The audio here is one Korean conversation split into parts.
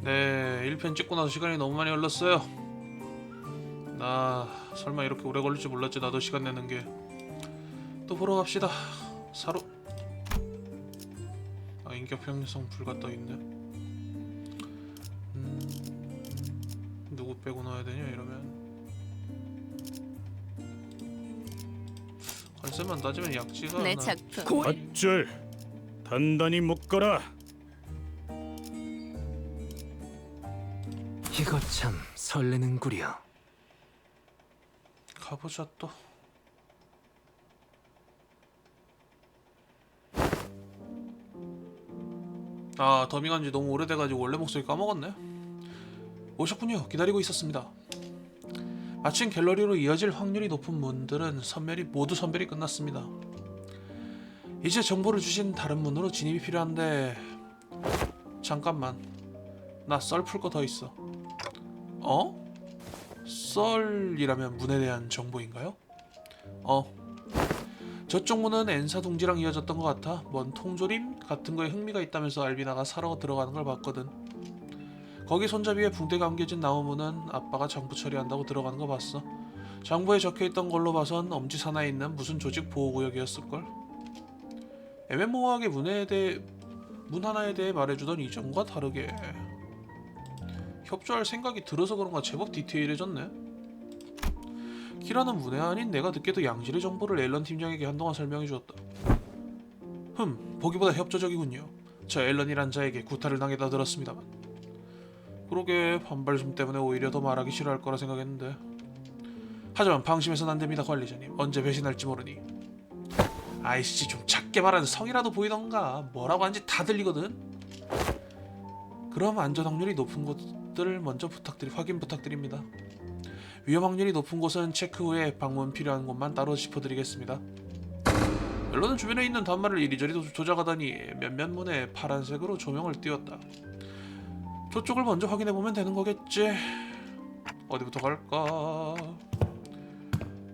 네, 1편 찍고 나서 시간이 너무 많이 흘렀어요. 나 설마 이렇게 오래 걸릴 줄 몰랐지. 나도 시간 내는 게. 또 보러 갑시다. 사로. 인격 형성 불가 떠 있네. 누구 빼고 넣어야 되냐 이러면. 컨셉만 따지면 약지가 내 않아. 작품. 밧줄 단단히 묶어라. 이거 참 설레는구려. 가보자 또. 더밍한 지 너무 오래돼가지고 원래 목소리 까먹었네. 오셨군요. 기다리고 있었습니다. 마침 갤러리로 이어질 확률이 높은 문들은 모두 선별이 끝났습니다. 이제 정보를 주신 다른 문으로 진입이 필요한데. 잠깐만, 나 썰 풀 거 더 있어. 썰이라면 문에 대한 정보인가요? 저쪽 문은 엔사 둥지랑 이어졌던 것 같아. 뭔 통조림 같은 거에 흥미가 있다면서 알비나가 사러 들어가는 걸 봤거든. 거기 손잡이에 붕대 감겨진 나무문은 아빠가 장부 처리한다고 들어가는 거 봤어. 장부에 적혀있던 걸로 봐선 엄지산하에 있는 무슨 조직 보호구역이었을걸. 애매모호하게 문 하나에 대해 말해주던 이전과 다르게 협조할 생각이 들어서 그런가 제법 디테일해졌네. 키라는 문외 아닌 내가 듣기에도 양질의 정보를 앨런 팀장에게 한동안 설명해주었다. 보기보다 협조적이군요. 저 앨런이란 자에게 구타를 당했다 들었습니다만. 그러게, 반발심 때문에 오히려 더 말하기 싫어할 거라 생각했는데. 하지만 방심해서는 안됩니다, 관리자님. 언제 배신할지 모르니. 아이씨, 좀 작게 말하는 성이라도 보이던가. 뭐라고 하는지 다 들리거든. 그럼 안전 확률이 높은 곳들을 먼저 확인 부탁드립니다. 위험 확률이 높은 곳은 체크 후에 방문 필요한 곳만 따로 짚어드리겠습니다. 앨런은 주변에 있는 단말을 이리저리 조작하더니 몇몇 문에 파란색으로 조명을 띄웠다. 저쪽을 먼저 확인해보면 되는 거겠지. 어디부터 갈까?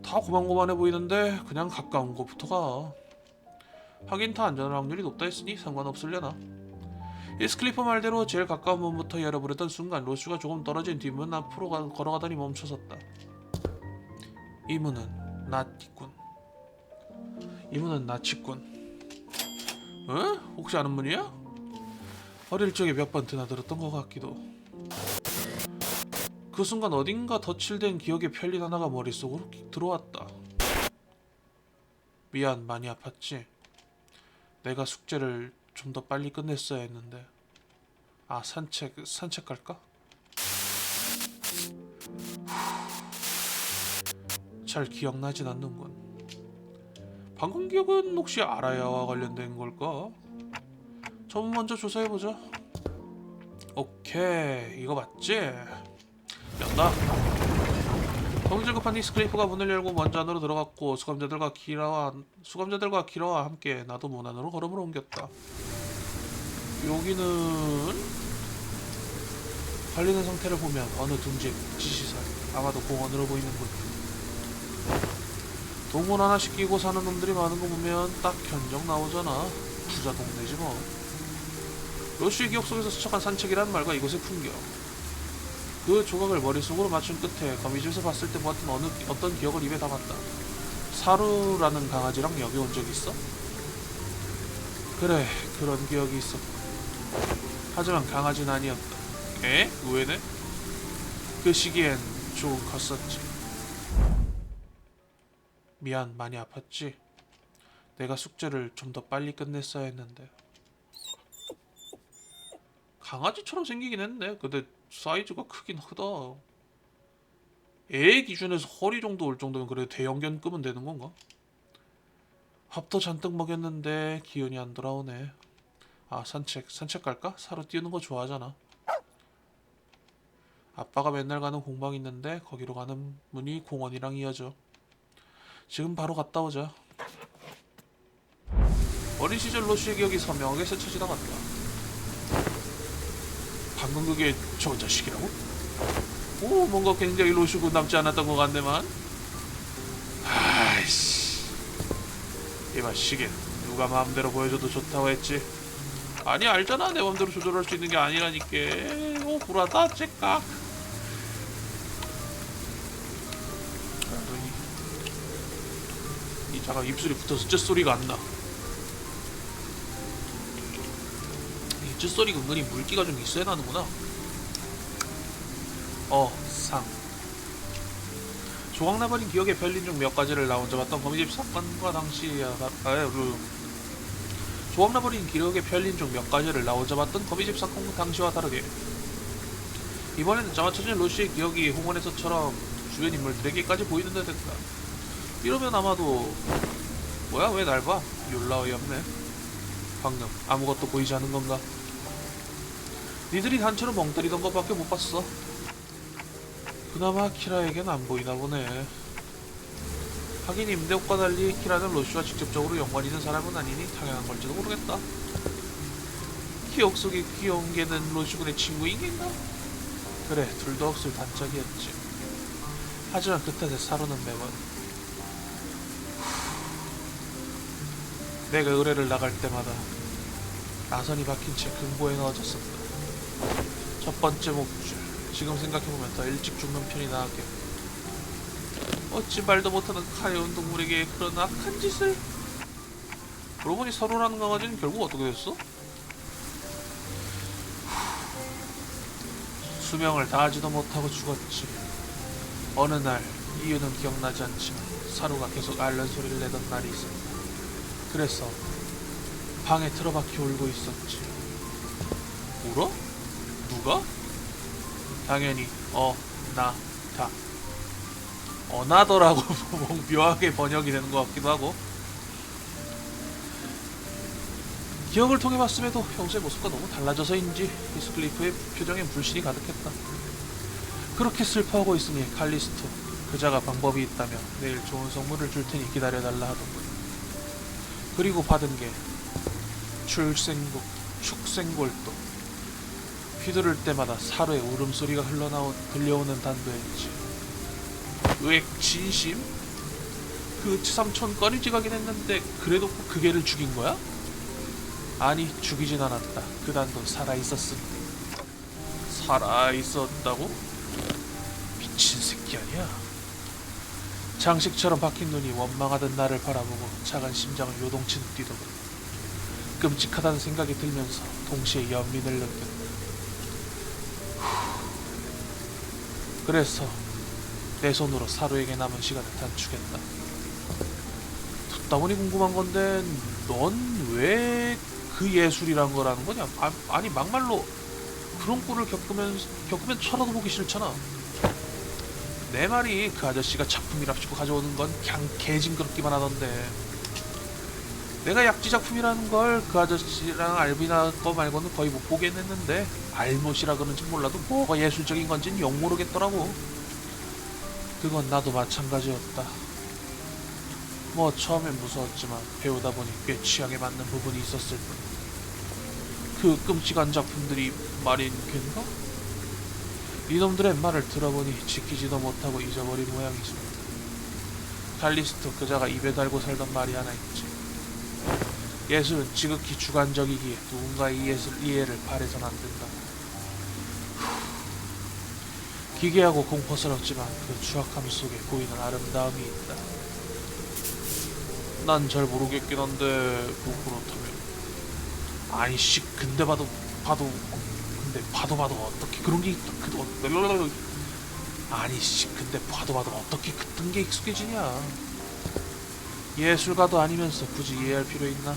다 고만고만해 보이는데 그냥 가까운 곳부터 가. 하긴 다 안전 확률이 높다 했으니 상관없으려나. 이스클리프 말대로 제일 가까운 문부터 열어보려던 순간 로슈가 조금 떨어진 뒷문 앞으로 걸어가더니 멈춰섰다. 이 문은 낫이군. 이 문은 낫이군. 혹시 아는 문이야? 어릴 적에 몇 번 드나들었던 것 같기도. 그 순간 어딘가 덧칠된 기억의 편리 하나가 머릿속으로 들어왔다. 미안, 많이 아팠지? 내가 숙제를 좀 더 빨리 끝냈어야 했는데. 산책 갈까? 잘 기억나진 않는군. 방금 기억은 혹시 아라야와 관련된 걸까? 좀 먼저 조사해보자. 오케이, 이거 맞지? 연다. 성질 급한 이스클리프가 문을 열고 먼저 안으로 들어갔고 수감자들과 키라와 함께 나도 문 안으로 걸음을 옮겼다. 여기는 관리된 상태를 보면 어느 둥지의 복지시설, 아마도 공원으로 보이는군. 동물 하나씩 끼고 사는 놈들이 많은 거 보면 딱 견적 나오잖아. 부자 동네지 뭐. 로시의 기억 속에서 스쳐간 산책이란 말과 이곳의 풍경, 그 조각을 머릿속으로 맞춘 끝에 거미집에서 봤을 때 보았던 어떤 기억을 입에 담았다. 사루라는 강아지랑 여기 온 적 있어? 그래, 그런 기억이 있었고. 하지만 강아지는 아니었다. 의외네? 그 시기엔 조금 컸었지. 미안, 많이 아팠지? 내가 숙제를 좀 더 빨리 끝냈어야 했는데. 강아지처럼 생기긴 했네. 근데 사이즈가 크긴 크다. 애 기준에서 허리 정도 올 정도면 그래도 대형견 급은 되는 건가? 밥도 잔뜩 먹였는데 기운이 안 돌아오네. 산책 갈까? 사로 뛰는 거 좋아하잖아. 아빠가 맨날 가는 공방 있는데 거기로 가는 문이 공원이랑 이어져. 지금 바로 갔다 오자. 어린 시절 로시의 기억이 선명하게 스쳐지다 갔다. 방금 그게 저 자식이라고? 뭔가 굉장히 로시고 남지 않았던 것 같네만. 아이씨, 이봐 시계, 누가 마음대로 보여줘도 좋다고 했지? 아니, 알잖아, 내 맘대로 조절할 수 있는 게 아니라니까. 꿀하다 째깍. 이 잠깐 입술이 붙어서 쯧소리가 안 나. 이 쯧소리가 은근히 물기가 좀 있어야 나는구나. 상. 조각나버린 기억의 별린 중 몇 가지를 나 혼자 봤던 거미집 사건과 조각나버린 기억의 별린 중 몇 가지를 나 혼자 봤던 거미집 사건과 당시와 다르게 이번에는 짜맞춰진 로시의 기억이 홍원에서처럼 주변 인물들에게까지 보이는 듯 했다. 이러면 아마도 뭐야 왜 날 봐? 욜라 어이없네. 방금 아무것도 보이지 않는 건가? 니들이 단체로 멍 때리던 것밖에 못 봤어. 그나마 키라에겐 안 보이나 보네. 하긴 임대옥과 달리 키라는 로시와 직접적으로 연관이 있는 사람은 아니니 당연한 걸지도 모르겠다. 기억 속의 귀여운 개는 로시군의 친구인 겐가? 그래, 둘도 없을 단짝이었지. 하지만 그 탓에 사로는 매번 내가 의뢰를 나갈 때마다 나선이 박힌 채 금고에 넣어졌었다. 첫 번째 목줄, 지금 생각해보면 더 일찍 죽는 편이 나았겠다. 어찌 말도 못하는 카레온 동물에게 그런 악한 짓을. 그러고 보니 서로라는 강아지는 결국 어떻게 됐어? 수명을 다하지도 못하고 죽었지. 어느 날 이유는 기억나지 않지만 사루가 계속 앓는 소리를 내던 날이 있었다. 그래서 방에 틀어박혀 울고 있었지. 울어? 누가? 당연히 나 어나더라고 묘하게 번역이 되는 것 같기도 하고. 기억을 통해 봤음에도 평소의 모습과 너무 달라져서인지 히스클리프의 표정엔 불신이 가득했다. 그렇게 슬퍼하고 있으니 칼리스토 그자가 방법이 있다며 내일 좋은 선물을 줄 테니 기다려달라 하더군. 그리고 받은 게 축생골도. 휘두를 때마다 사로의 울음소리가 들려오는 단도였지. 으액, 진심? 그 삼촌 꺼리지가긴 했는데 그래도 꼭 그 개를 죽인 거야? 아니, 죽이진 않았다. 그 단도 살아있었음. 살아있었다고? 미친 새끼 아니야? 장식처럼 박힌 눈이 원망하던 나를 바라보고 작은 심장을 요동치는 뛰더군. 끔찍하다는 생각이 들면서 동시에 연민을 느꼈다. 그래서 내 손으로 사루에게 남은 시간을 단축했다. 듣다 보니 궁금한 건데 넌 왜 그 예술이란 거라는 거냐? 아니 막말로 그런 꼴을 겪으면 쳐다도 보기 싫잖아. 내 말이 그 아저씨가 작품이랍시고 가져오는 건 그냥 개징그럽기만 하던데. 내가 약지 작품이라는 걸 그 아저씨랑 알비나 거 말고는 거의 못 보겠는데 알못이라 그런지 몰라도 뭐가 예술적인 건지는 영 모르겠더라고. 그건 나도 마찬가지였다. 뭐 처음엔 무서웠지만 배우다 보니 꽤 취향에 맞는 부분이 있었을 뿐. 그 끔찍한 작품들이 말인 겐가? 이놈들의 말을 들어보니 지키지도 못하고 잊어버린 모양이지. 칼리스토 그자가 입에 달고 살던 말이 하나 있지. 예술은 지극히 주관적이기에 누군가의 이해를 바래선 안 된다. 기괴하고 공포스럽지만 그 추악함 속에 보이는 아름다움이 있다. 난 잘 모르겠긴 한데 뭐 그렇다면 아니씨 근데 봐도 어떻게 그런 게 아니씨 근데 봐도 어떻게 그딴 게 익숙해지냐. 예술가도 아니면서 굳이 이해할 필요 있나?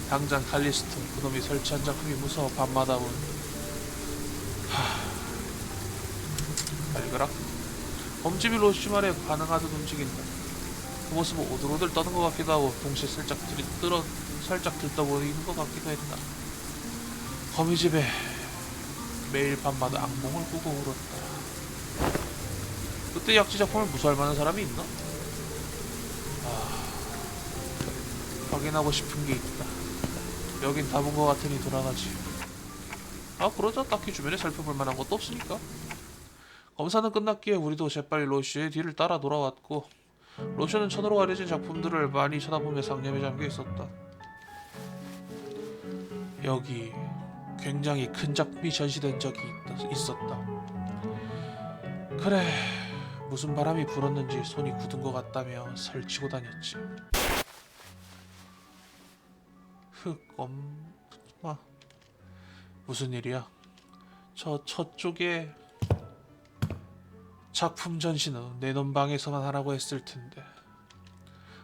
당장 칼리스토 그놈이 설치한 작품이 무서워 밤마다 본 발그락 검집이 로시 말에 반응하듯 움직인다. 그 모습은 오들오들 떠는 것 같기도 하고 동시에 살짝 들떠 보이는 것 같기도 했다. 거미집에 매일 밤마다 악몽을 꾸고 울었다. 그때 약지 작품을 무서워할 만한 사람이 있나? 확인하고 싶은 게 있다. 여긴 다 본 것 같으니 돌아가지. 그러자 딱히 주변에 살펴볼 만한 것도 없으니까. 검사는 끝났기에 우리도 재빨리 로시의 뒤를 따라 돌아왔고 로시는 천으로 가려진 작품들을 많이 쳐다보며 상념에 잠겨 있었다. 여기 굉장히 큰 작품이 전시된 적이 있었다. 그래, 무슨 바람이 불었는지 손이 굳은 것 같다며 설치고 다녔지. 엄마, 무슨 일이야? 저쪽에 작품 전시는 내 논방에서만 하라고 했을 텐데.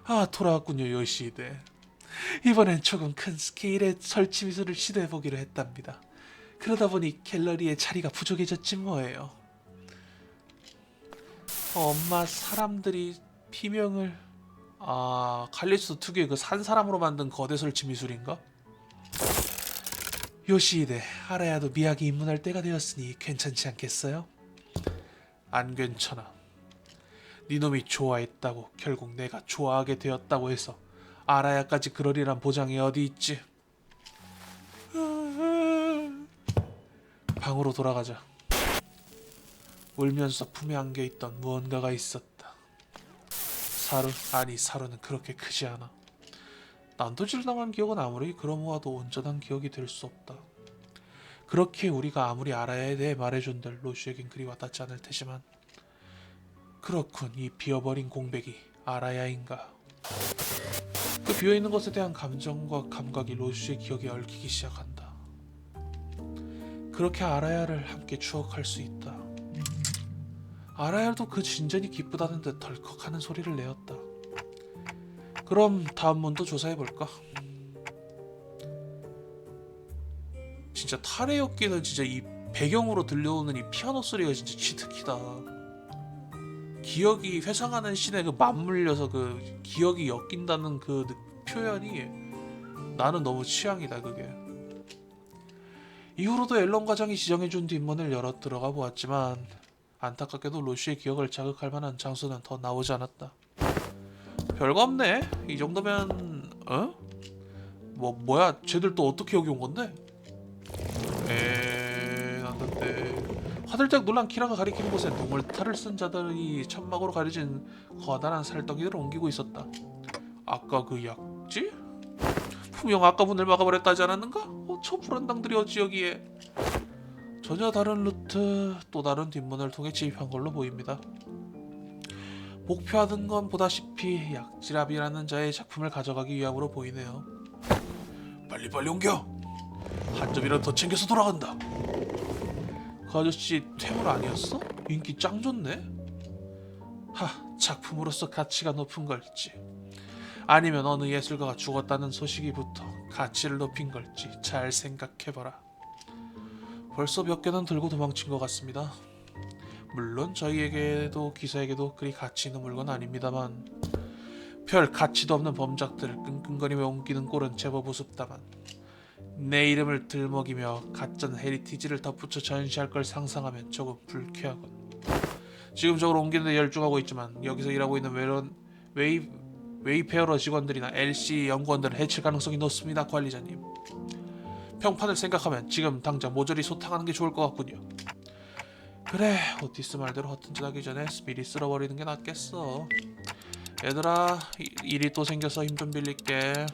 아, 돌아왔군요, 요시히데. 이번엔 조금 큰 스케일의 설치 미술을 시도해보기로 했답니다. 그러다 보니 갤러리에 자리가 부족해졌지 뭐예요. 엄마, 사람들이 비명을... 아, 칼리스토 특유의 그 산 사람으로 만든 거대 설치 미술인가? 요시히데, 알아야도 미학에 입문할 때가 되었으니 괜찮지 않겠어요? 안 괜찮아. 니놈이 좋아했다고 결국 내가 좋아하게 되었다고 해서 알아야까지 그러리란 보장이 어디 있지? 방으로 돌아가자. 울면서 품에 안겨있던 무언가가 있었다. 사루는 그렇게 크지 않아. 난도질당한 기억은 아무리 그러모아도 온전한 기억이 될 수 없다. 그렇게 우리가 아무리 알아야에 대해 말해준들 로슈에겐 그리 와닿지 않을 테지만, 그렇군, 이 비어버린 공백이 알아야인가. 그 비어있는 것에 대한 감정과 감각이 로슈의 기억에 얽히기 시작한다. 그렇게 알아야를 함께 추억할 수 있다. 알아야도 그 진전이 기쁘다는 듯 덜컥하는 소리를 내었다. 그럼 다음 문도 조사해볼까? 진짜 타레였기는 진짜 이 배경으로 들려오는 이 피아노 소리가 진짜 치트키다. 기억이 회상하는 씬에 그 맞물려서 그 기억이 엮인다는 그 표현이 나는 너무 취향이다. 그게 이후로도 앨런 과장이 지정해준 뒷문을 열어 들어가 보았지만 안타깝게도 로슈의 기억을 자극할 만한 장소는 더 나오지 않았다. 별거 없네. 이 정도면 뭐야? 쟤들 또 어떻게 여기 온 건데? 난데 화들짝 놀란 키라가 가리키는 곳에 동물탈을 쓴 자들이 천막으로 가려진 커다란 살덩이를 옮기고 있었다. 아까 그 약지? 분명 아까 문을 막아버렸다지 않았는가? 저 불안당들이 어찌 여기에? 전혀 다른 루트, 또 다른 뒷문을 통해 진입한 걸로 보입니다. 목표하던 건 보다시피 약지랍이라는 자의 작품을 가져가기 위함으로 보이네요. 빨리빨리 옮겨! 한 점이라도 더 챙겨서 돌아간다. 그 아저씨 퇴물 아니었어? 인기 짱 좋네? 작품으로서 가치가 높은 걸지, 아니면 어느 예술가가 죽었다는 소식이부터 가치를 높인 걸지 잘 생각해봐라. 벌써 몇 개는 들고 도망친 것 같습니다. 물론 저희에게도 기사에게도 그리 가치 있는 물건 아닙니다만, 별 가치도 없는 범작들을 끙끙거리며 옮기는 꼴은 제법 우습다만, 내 이름을 들먹이며 가짜 헤리티지를 덧붙여 전시할 걸 상상하면 조금 불쾌하군. 지금적으로 옮기는 데 열중하고 있지만 여기서 일하고 있는 웨이페어러 직원들이나 LC 연구원들을 해칠 가능성이 높습니다, 관리자님. 평판을 생각하면 지금 당장 모조리 소탕하는 게 좋을 것 같군요. 그래, 오티스 말대로 허튼 짓 하기 전에 미리 쓸어버리는 게 낫겠어. 얘들아, 일이 또 생겨서 힘 좀 빌릴게.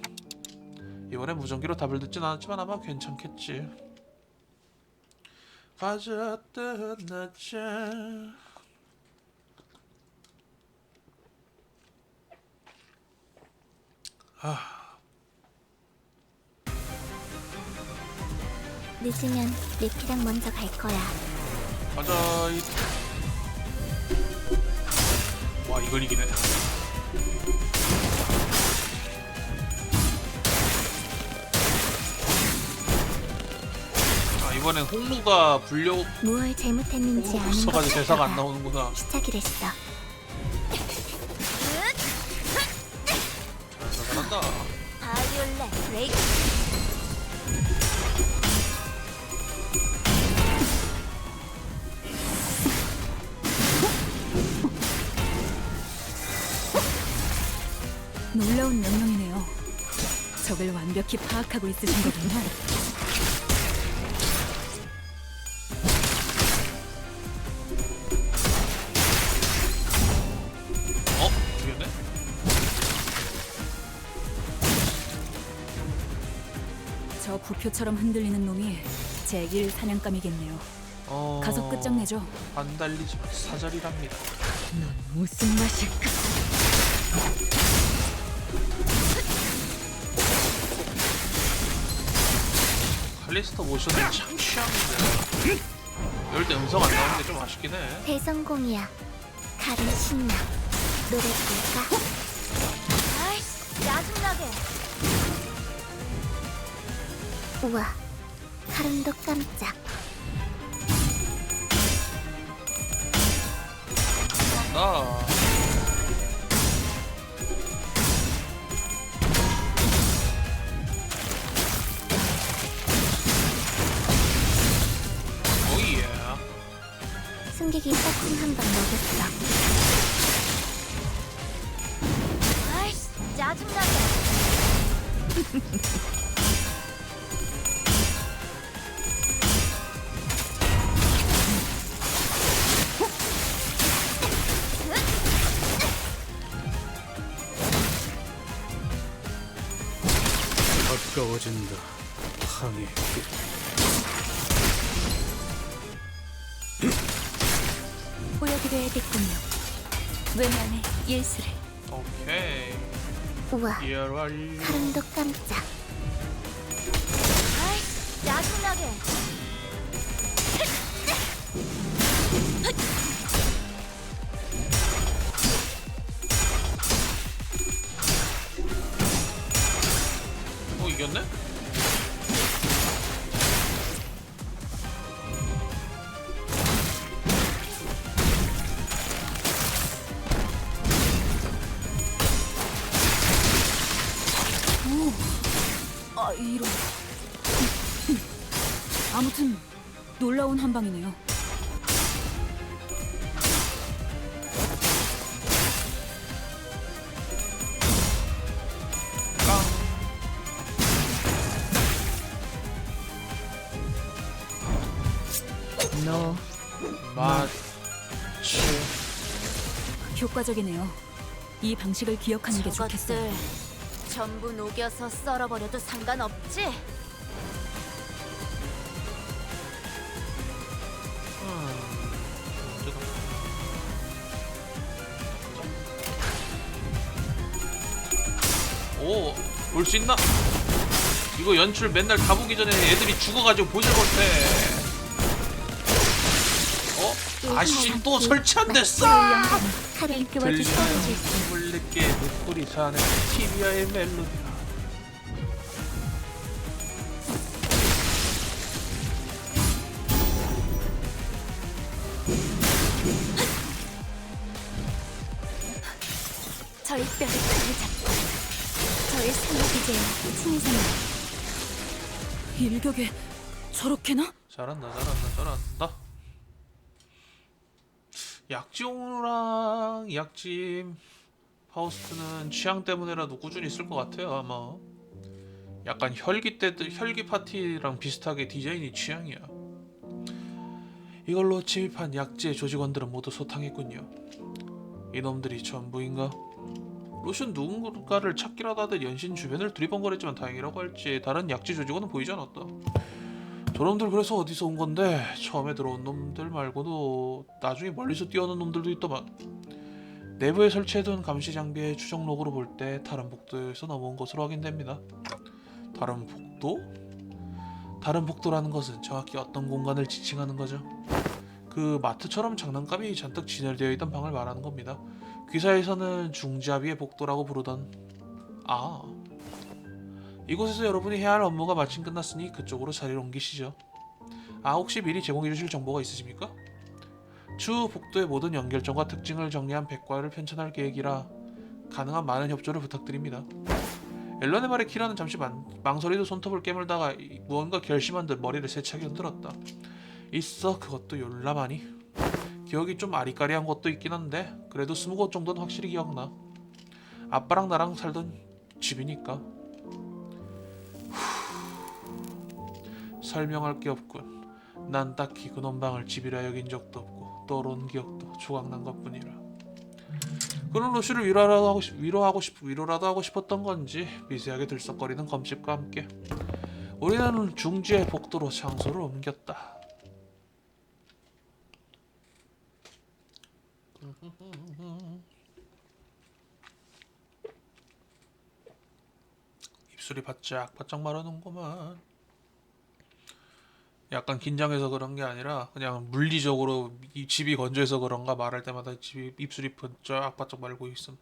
이번엔 무전기로 답을 듣진 않았지만 아마 괜찮겠지. 가졌던 낮에 늦으면 리키랑 먼저 갈 거야. 가자. 와, 이걸 이기네. 이번엔 홍루가 불려 무얼 잘못했는지 아는 것 서가지고 대사가 안 같다가 나오는구나. 시작이랬어. 잘한다. 바이올렛 브레이크. 놀라운 명령이네요. 적을 완벽히 파악하고 있으신 거군요. 죽였네? 저 부표처럼 흔들리는 놈이 제1 사냥감이겠네요. 가서 끝장내죠. 안 달리지만 사절이랍니다. 넌 무슨 맛일까? 칼리스터 모션은 참 취향인데 이럴 때 음성 안 나오는 게 좀 아쉽긴 해. 대성공이야. 가른 신나. 노래 부를까? 아이씨, 짜증나게. 우와, 가른도 깜짝. 나 오예. 승객이 딱콩 한 방 먹였어. 아이씨, 짜증나게. 가까워진다. 항해 끝. 보여드려야겠군요. 외면의 예술을. 오케이. 우와, 이해를 완료. 가른도 깜짝. 아이씨, 짜증나게. 이겼네? 아, 이런. 아무튼 놀라운 한 방이네요. 너 마치 효과적이네요. 이 방식을 기억하는 게 좋겠어요. 전부 녹여서 썰어버려도 상관없지? 문제가. 오, 볼 수 있나? 이거 연출 맨날 가보기 전에 애들이 죽어가지고 보질 못해. 아씨 또 설치 안 됐어. 가르게 들리나요? 와줄 수 있어. 힘을 느끼게 목소리 사는 티비아의 멜로디라. 저의 뼈를 크게 잡고 저의 생각이제 신이세요. 일격에 저렇게나? 잘한다 잘한다 잘한다. 약지옹랑 약짐 파우스트는 취향 때문에라도 꾸준히 쓸 것 같아요. 아마 약간 혈기 파티랑 비슷하게 디자인이 취향이야. 이걸로 침입한 약지의 조직원들은 모두 소탕했군요. 이놈들이 전부인가? 로션 누군가를 찾기라도 하듯 연신 주변을 두리번거렸지만 다행이라고 할지 다른 약지 조직원은 보이지 않았다. 저놈들 그래서 어디서 온 건데? 처음에 들어온 놈들 말고도 나중에 멀리서 뛰어오는 놈들도 있더만. 내부에 설치해둔 감시 장비의 추적 로그로 볼 때 다른 복도에서 넘어온 것으로 확인됩니다. 다른 복도? 다른 복도라는 것은 정확히 어떤 공간을 지칭하는 거죠? 그 마트처럼 장난감이 잔뜩 진열되어 있던 방을 말하는 겁니다. 귀사에서는 중잡이의 복도라고 부르던. 아, 이곳에서 여러분이 해야 할 업무가 마침 끝났으니 그쪽으로 자리를 옮기시죠. 아, 혹시 미리 제공해 주실 정보가 있으십니까? 추후 복도의 모든 연결점과 특징을 정리한 백과를 편찬할 계획이라 가능한 많은 협조를 부탁드립니다. 앨런의 말에 키라는 잠시 망설이도 손톱을 깨물다가 무언가 결심한 듯 머리를 세차게 흔들었다. 있어, 그것도 열라마니. 기억이 좀 아리까리한 것도 있긴 한데 그래도 20곳 정도는 확실히 기억나. 아빠랑 나랑 살던 집이니까. 설명할 게 없군. 난 딱히 그놈 방을 집이라 여긴 적도 없고 떠오른 기억도 조각난 것뿐이라. 그런 로시를 위로라도 하고 싶었던 건지 미세하게 들썩거리는 검집과 함께 우리는 중지의 복도로 장소를 옮겼다. 입술이 바짝바짝 마르는구만. 약간 긴장해서 그런 게 아니라 그냥 물리적으로 이 집이 건조해서 그런가 말할 때마다 입술이 바짝바짝 말고 있음.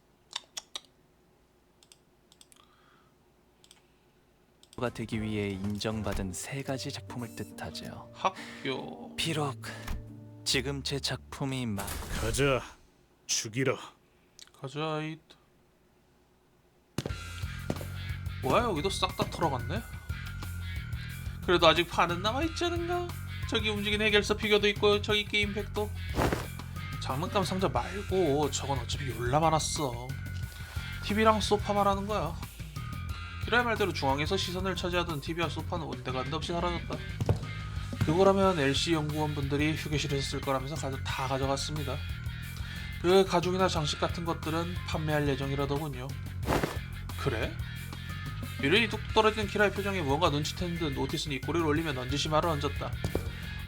가 되기 위해 인정받은 세 가지 작품을 뜻하죠. 학교. 비록 지금 제 작품이 막 가자. 죽이라. 가자잇. 뭐야, 여기도 싹 다 털어갔네. 그래도 아직 판은 남아있지 않은가? 저기 움직이는 해결사 피규어도 있고 저기 게임팩도. 장난감 상자 말고 저건 어차피 졸라 많았어. TV랑 소파 말하는 거야. 키라의 말대로 중앙에서 시선을 차지하던 TV와 소파는 온데간데 없이 사라졌다. 그거라면 LC 연구원분들이 휴게실에서 쓸 거라면서 다 가져갔습니다. 그 가죽이나 장식 같은 것들은 판매할 예정이라더군요. 그래? 미련이 뚝 떨어진 키라의 표정에 무언가 눈치챈 듯 오티스는 입꼬리를 올리며 넌지시 말을 얹었다.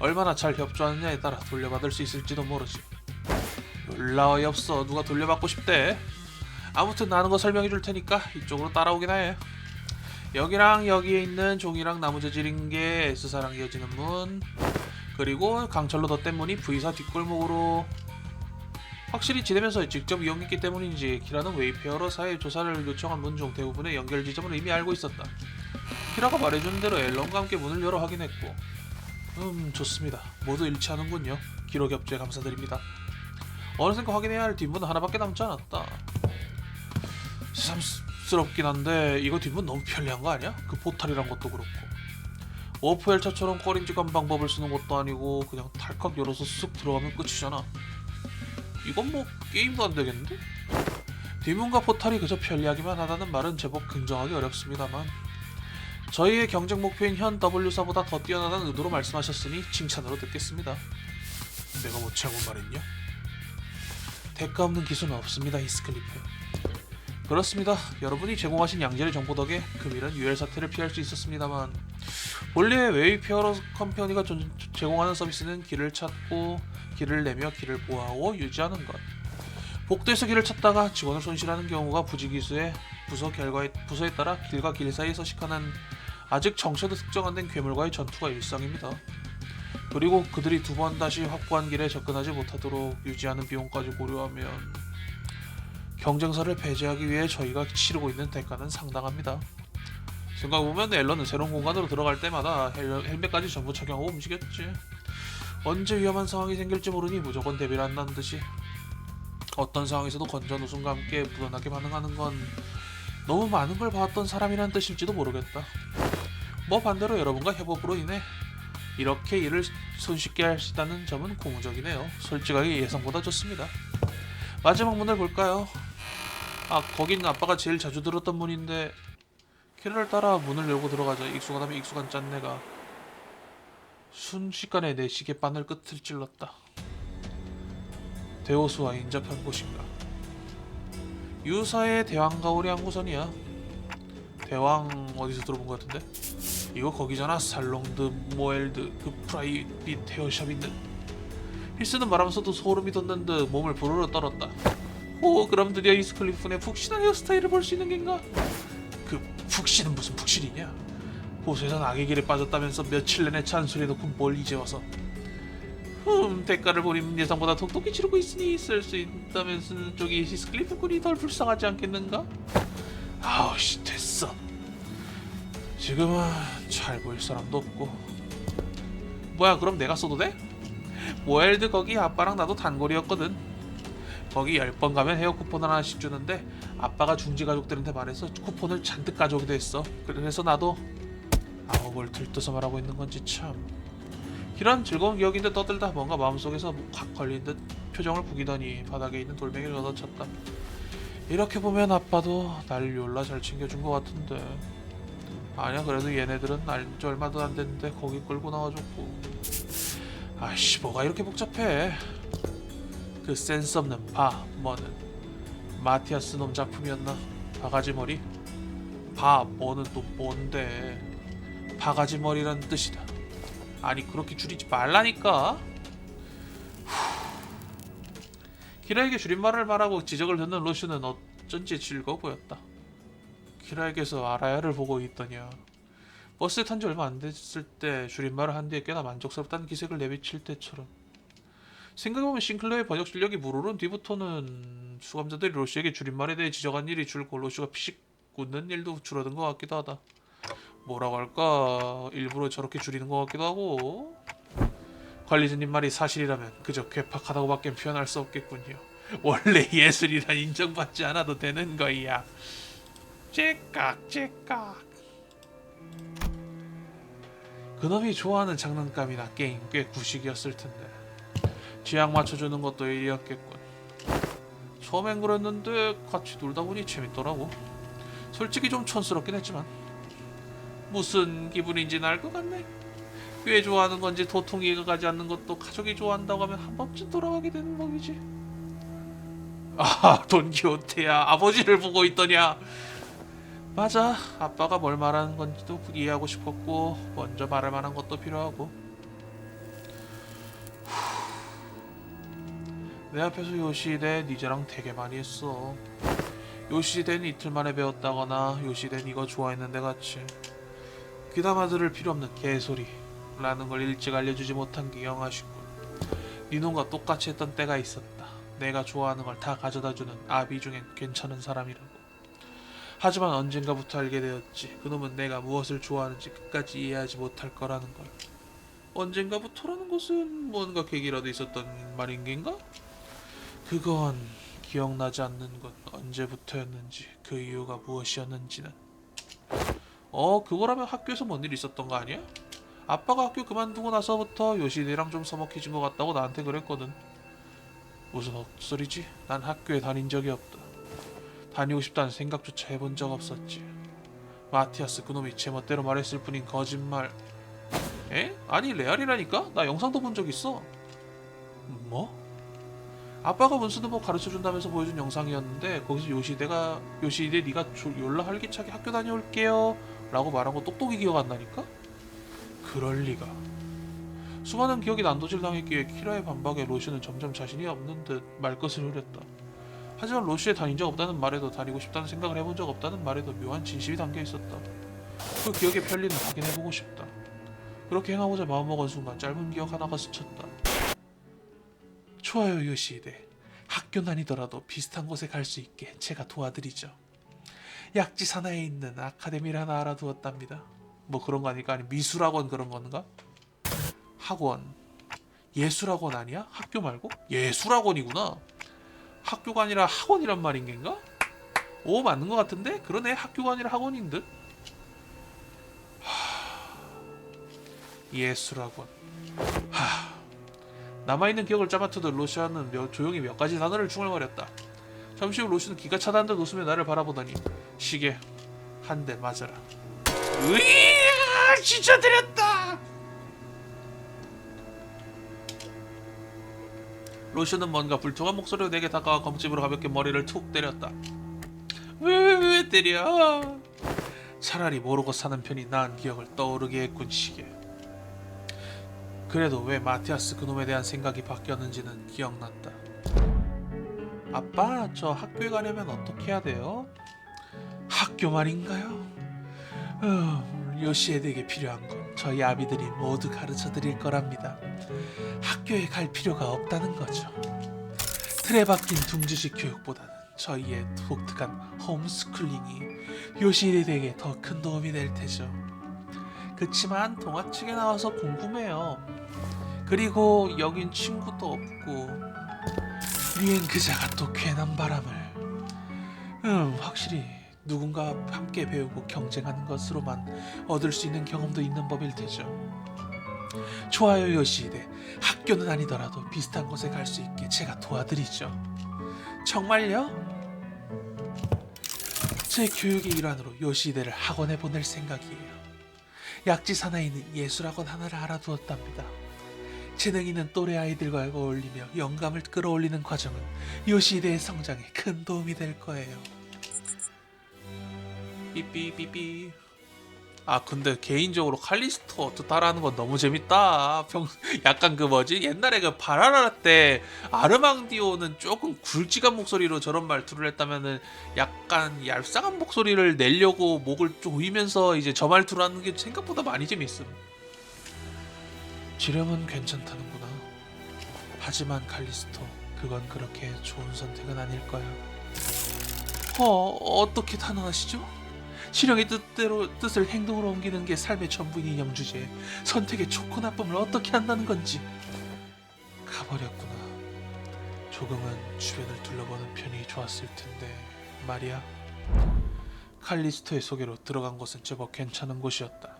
얼마나 잘 협조하느냐에 따라 돌려받을 수 있을지도 모르지. 졸라 어이없어. 누가 돌려받고 싶대? 아무튼 나는 거 설명해 줄 테니까 이쪽으로 따라오긴 해. 여기랑 여기에 있는 종이랑 나무 재질인 게 S사랑 이어지는 문, 그리고 강철로 덧댄 문이 V사 뒷골목으로. 확실히 지내면서 직접 이용했기 때문인지 키라는 웨이페어러사의 조사를 요청한 문 중 대부분의 연결 지점을 이미 알고 있었다. 키라가 말해준 대로 앨런과 함께 문을 열어 확인했고, 좋습니다. 모두 일치하는군요. 기록 협조에 감사드립니다. 어느샌가 확인해야 할 뒷문은 하나밖에 남지 않았다. 새삼스럽긴 한데 이거 뒷문 너무 편리한 거 아니야? 그 포탈이란 것도 그렇고. 워프 열차처럼 꺼림직한 방법을 쓰는 것도 아니고 그냥 탈칵 열어서 쓱 들어가면 끝이잖아. 이건 뭐 게임도 안 되겠는데? 뒷문과 포탈이 그저 편리하기만 하다는 말은 제법 긍정하기 어렵습니다만, 저희의 경쟁 목표인 현 W사보다 더 뛰어나다는 의도로 말씀하셨으니 칭찬으로 듣겠습니다. 내가 뭐 잘못 말했냐? 대가 없는 기술은 없습니다, 히스클리프. 그렇습니다. 여러분이 제공하신 양질의 정보 덕에 금일은 유혈 사태를 피할 수 있었습니다만, 본래 웨이페어러 컴퍼니가 제공하는 서비스는 길을 찾고 길을 내며 길을 보호하고 유지하는 것. 복도에서 길을 찾다가 직원을 손실하는 경우가 부지기수의 부서에 따라 길과 길 사이에 서식하는 아직 정체도 특정 안 된 괴물과의 전투가 일상입니다. 그리고 그들이 두 번 다시 확보한 길에 접근하지 못하도록 유지하는 비용까지 고려하면 경쟁사를 배제하기 위해 저희가 치르고 있는 대가는 상당합니다. 생각해보면 앨런은 새로운 공간으로 들어갈 때마다 헬멧까지 전부 착용하고 움직였지. 언제 위험한 상황이 생길지 모르니 무조건 대비를 한다는 듯이 어떤 상황에서도 건전 웃음과 함께 무던하게 반응하는 건 너무 많은 걸 봐왔던 사람이라는 뜻일지도 모르겠다. 뭐 반대로 여러분과 협업으로 인해 이렇게 일을 손쉽게 할 수 있다는 점은 고무적이네요. 솔직하게 예상보다 좋습니다. 마지막 문을 볼까요? 아, 거긴 아빠가 제일 자주 들었던 문인데. 키라를 따라 문을 열고 들어가자 익숙하다면 익숙한 짠내가 순식간에 내 시계바늘 끝을 찔렀다. 대호수와 인접한 곳인가. 유사의 대왕가오리 항구선이야. 대왕 어디서 들어본 것 같은데? 이거 거기잖아. 살롱드 모엘드 그 프라이빗 헤어샵 있는. 힐스는 말하면서도 소름이 돋는 듯 몸을 부르르 떨었다. 오, 그럼 드디어 히스클리프의 푹신한 헤어스타일을 볼 수 있는 겐가? 그 푹신은 무슨 푹신이냐? 호수에선 악의 길에 빠졌다면서 며칠 내내 잔소리 해놓고 뭘 이제 와서. 대가를 보니 예상보다 똑똑히 치르고 있으니 쓸 수 있다면서 저기 히스클리프 군이 덜 불쌍하지 않겠는가? 아우씨, 됐어. 지금은 잘 보일 사람도 없고. 뭐야, 그럼 내가 써도 돼? 모엘드 거기 아빠랑 나도 단골이었거든. 거기 10번 가면 헤어 쿠폰 하나씩 주는데 아빠가 중지 가족들한테 말해서 쿠폰을 잔뜩 가져오기도 했어. 그래서 나도 뭘 들떠서 말하고 있는 건지 참. 이런 즐거운 기억인데 떠들다 뭔가 마음속에서 확 걸린 듯 표정을 구기더니 바닥에 있는 돌멩이를 걷어찼다. 이렇게 보면 아빠도 날 졸라 잘 챙겨준 것 같은데. 아니야, 그래도 얘네들은 알지 얼마도 안 됐는데 거기 끌고 나와줬고. 아이씨, 뭐가 이렇게 복잡해. 그 센스 없는 뭐는 마티아스 놈 작품이었나? 바가지 머리? 뭐는 또 뭔데? 바가지 머리라는 뜻이다. 아니 그렇게 줄이지 말라니까. 키라에게 줄임말을 말하고 지적을 듣는 로슈는 어쩐지 즐거워 보였다. 키라에게서 아라야를 보고 있더냐. 버스에 탄 지 얼마 안 됐을 때 줄임말을 한 뒤에 꽤나 만족스럽다는 기색을 내비칠 때처럼. 생각해보면 싱클레어의 번역 실력이 무르른 뒤부터는 수감자들이 로슈에게 줄임말에 대해 지적한 일이 줄고 로슈가 피식 웃는 일도 줄어든 것 같기도 하다. 뭐라고 할까? 일부러 저렇게 줄이는 것 같기도 하고. 관리자님 말이 사실이라면 그저 괴팍하다고밖에 표현할 수 없겠군요. 원래 예술이란 인정받지 않아도 되는 거야. 째깍 째깍. 그놈이 좋아하는 장난감이나 게임 꽤 구식이었을 텐데 취향 맞춰주는 것도 일이었겠군. 처음엔 그랬는데 같이 놀다 보니 재밌더라고. 솔직히 좀 촌스럽긴 했지만 무슨 기분인지는 알 것 같네. 꽤 좋아하는 건지 도통 이해가 가지 않는 것도 가족이 좋아한다고 하면 한 번쯤 돌아가게 되는 법이지. 아, 돈키호테야. 아버지를 보고 있더냐. 맞아. 아빠가 뭘 말하는 건지도 이해하고 싶었고 먼저 말할 만한 것도 필요하고. 내 앞에서 요시히데 니제랑 되게 많이 했어. 요시히데는 이틀 만에 배웠다거나 요시히데는 이거 좋아했는데 같이. 귀담아 들을 필요 없는 개소리 라는 걸 일찍 알려주지 못한 게 영 아쉽군. 니놈과 똑같이 했던 때가 있었다. 내가 좋아하는 걸 다 가져다주는 아비 중엔 괜찮은 사람이라고. 하지만 언젠가부터 알게 되었지. 그놈은 내가 무엇을 좋아하는지 끝까지 이해하지 못할 거라는 걸. 언젠가부터라는 것은 뭔가 계기라도 있었던 말인 겐가? 그건 기억나지 않는 것. 언제부터였는지 그 이유가 무엇이었는지는. 그거라면 학교에서 뭔 일 있었던 거 아니야? 아빠가 학교 그만두고 나서부터 요시히데랑 좀 서먹해진 것 같다고 나한테 그랬거든. 무슨 헛소리지? 난 학교에 다닌 적이 없다. 다니고 싶다는 생각조차 해본 적 없었지. 마티아스 그놈이 제멋대로 말했을 뿐인 거짓말. 에? 아니 레알이라니까? 나 영상도 본 적 있어. 뭐? 아빠가 문수능법 가르쳐준다면서 보여준 영상이었는데 거기서 요시히데 네가 졸라 활기차게 학교 다녀올게요 라고 말한 거 똑똑히 기억 안 나니까? 그럴 리가. 수많은 기억이 난도질 당했기에 키라의 반박에 로슈는 점점 자신이 없는 듯 말끝을 흐렸다. 하지만 로슈에 다닌 적 없다는 말에도 다니고 싶다는 생각을 해본 적 없다는 말에도 묘한 진심이 담겨 있었다. 그 기억의 편리는 확인해보고 싶다. 그렇게 행하고자 마음먹은 순간 짧은 기억 하나가 스쳤다. 좋아요 요시히데. 학교는 아니더라도 비슷한 곳에 갈 수 있게 제가 도와드리죠. 약지 산하에 있는 아카데미를 하나 알아두었답니다. 뭐 그런 거 아닐까? 아니 미술학원 그런 건가? 학원. 예술학원 아니야? 학교 말고? 예술학원이구나. 학교가 아니라 학원이란 말인 겐가? 오 맞는 것 같은데? 그러네. 학교가 아니라 학원인 듯. 예술학원. 남아있는 기억을 짜맞추던 로시아는 조용히 몇 가지 단어를 중얼거렸다. 잠시 후 로시는 기가 차다는 듯 웃으며 나를 바라보더니 시계 한 대 맞아라. 으이야 진짜 때렸다. 로시는 뭔가 불통한 목소리로 내게 다가와 검집으로 가볍게 머리를 툭 때렸다. 왜 때려? 차라리 모르고 사는 편이 나은 기억을 떠오르게 했군 시계. 그래도 왜 마티아스 그놈에 대한 생각이 바뀌었는지는 기억났다. 아빠, 저 학교에 가려면 어떻게 해야 돼요? 학교 말인가요? 요시히데에게 필요한 건 저희 아비들이 모두 가르쳐 드릴 거랍니다. 학교에 갈 필요가 없다는 거죠. 틀에 박힌 둥지식 교육보다는 저희의 독특한 홈스쿨링이 요시히데에게 더 큰 도움이 될 테죠. 그치만 동화책에 나와서 궁금해요. 그리고 여긴 친구도 없고 리엔 그자가 또 괜한 바람을. 확실히 누군가 함께 배우고 경쟁하는 것으로만 얻을 수 있는 경험도 있는 법일 테죠. 좋아요 요시히데. 학교는 아니더라도 비슷한 곳에 갈 수 있게 제가 도와드리죠. 정말요? 제 교육의 일환으로 요시히데를 학원에 보낼 생각이에요. 약지 산하에 있는 예술학원 하나를 알아두었답니다. 재능 있는 또래 아이들과 어울리며 영감을 끌어올리는 과정은 요시히데의 성장에 큰 도움이 될 거예요. 삐삐삐삐. 아 근데 개인적으로 칼리스토 따라하는 건 너무 재밌다. 약간 그 뭐지 옛날에 그 바라라 때 아르망디오는 조금 굵직한 목소리로 저런 말투를 했다면은 약간 얄쌍한 목소리를 내려고 목을 조이면서 이제 저 말투를 하는 게 생각보다 많이 재밌음. 지름은 괜찮다는구나. 하지만 칼리스토 그건 그렇게 좋은 선택은 아닐 거야. 어떻게 단언하시죠? 실형의 뜻을 행동으로 옮기는 게 삶의 전부인 인형 주제에 선택의 좋고 나쁨을 어떻게 한다는 건지. 가버렸구나. 조금은 주변을 둘러보는 편이 좋았을 텐데 말이야. 칼리스토의 소개로 들어간 곳은 제법 괜찮은 곳이었다.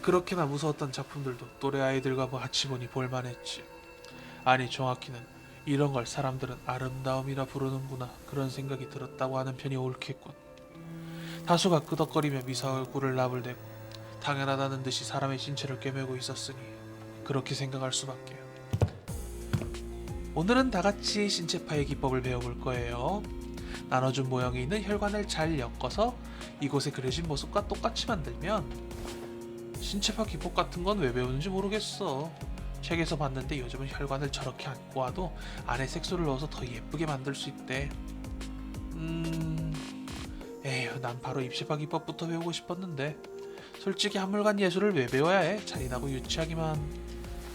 그렇게나 무서웠던 작품들도 또래 아이들과 같이 보니 볼만했지. 아니 정확히는 이런 걸 사람들은 아름다움이라 부르는구나 그런 생각이 들었다고 하는 편이 옳겠군. 다수가 끄덕거리며 미사 얼굴을 나불대고 당연하다는 듯이 사람의 신체를 꿰매고 있었으니 그렇게 생각할 수밖에. 오늘은 다같이 신체파의 기법을 배워볼 거예요. 나눠준 모형이 있는 혈관을 잘 엮어서 이곳에 그려진 모습과 똑같이 만들면 신체파 기법 같은 건 왜 배우는지 모르겠어. 책에서 봤는데 요즘은 혈관을 저렇게 안고 와도 안에 색소를 넣어서 더 예쁘게 만들 수 있대. 에휴 난 바로 입시파 기법부터 배우고 싶었는데 솔직히 한물간 예술을 왜 배워야 해? 잔인하고 유치하기만.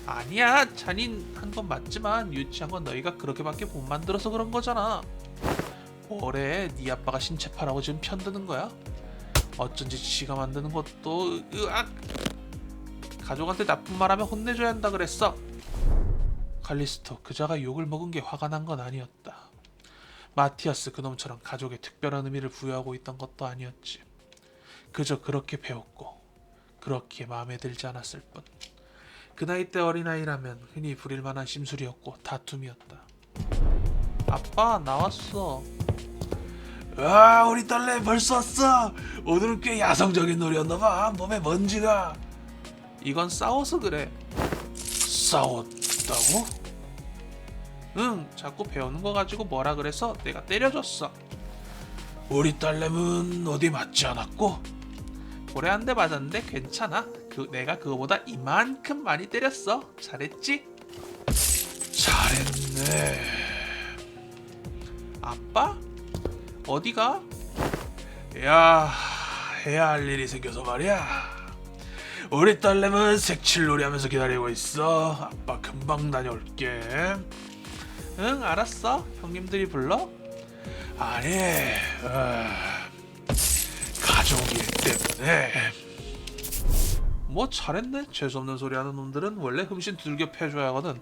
아니야 잔인한 건 맞지만 유치한 건 너희가 그렇게밖에 못 만들어서 그런 거잖아. 뭐래 네 아빠가 신체파라고 지금 편드는 거야? 어쩐지 지가 만드는 것도 으악. 가족한테 나쁜 말하면 혼내줘야 한다 그랬어. 칼리스토 그자가 욕을 먹은 게 화가 난 건 아니었다. 마티아스 그놈처럼 가족에 특별한 의미를 부여하고 있던 것도 아니었지. 그저 그렇게 배웠고 그렇게 마음에 들지 않았을 뿐. 그 나이 때 어린아이라면 흔히 부릴 만한 심술이었고 다툼이었다. 아빠 나왔어. 아 우리 딸내 벌써 왔어. 오늘은 꽤 야성적인 놀이였나봐. 몸에 먼지가. 이건 싸워서 그래. 싸웠다고? 응 자꾸 배우는 거 가지고 뭐라 그래서 내가 때려줬어. 우리 딸내미는 어디 맞지 않았고? 고래 한 대 맞았는데 괜찮아. 내가 그거보다 이만큼 많이 때렸어. 잘했지? 잘했네. 아빠? 어디가? 야 해야 할 일이 생겨서 말이야. 우리 딸내미는 색칠놀이 하면서 기다리고 있어. 아빠 금방 다녀올게. 응 알았어. 형님들이 불러? 아니 가족일 때문에. 뭐 잘했네. 재수없는 소리 하는 놈들은 원래 흠씬 두들겨 패줘야 하거든.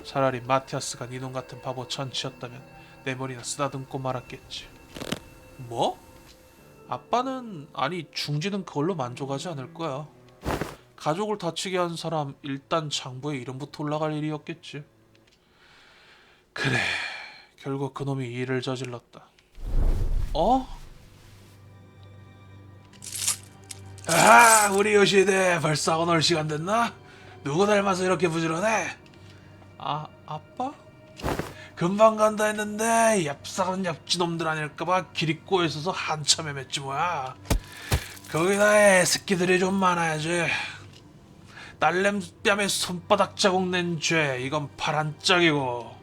차라리 마티아스가 니놈 같은 바보 천치였다면 내 머리나 쓰다듬고 말았겠지. 뭐? 아빠는 아니 중지는 그걸로 만족하지 않을 거야. 가족을 다치게 한 사람 일단 장부에 이름부터 올라갈 일이었겠지. 그래 결국 그놈이 이 일을 저질렀다. 어? 아 우리 요시대 벌써 학원 올 시간 됐나? 누구 닮아서 이렇게 부지런해? 아빠? 금방 간다 했는데 얍삭한 얍지놈들 아닐까봐 길이 꼬여있어서 한참 헤맸지 뭐야. 거기다 애새끼들이 좀 많아야지. 딸내미 뺨에 손바닥 자국 낸 죄 이건 파란짝이고,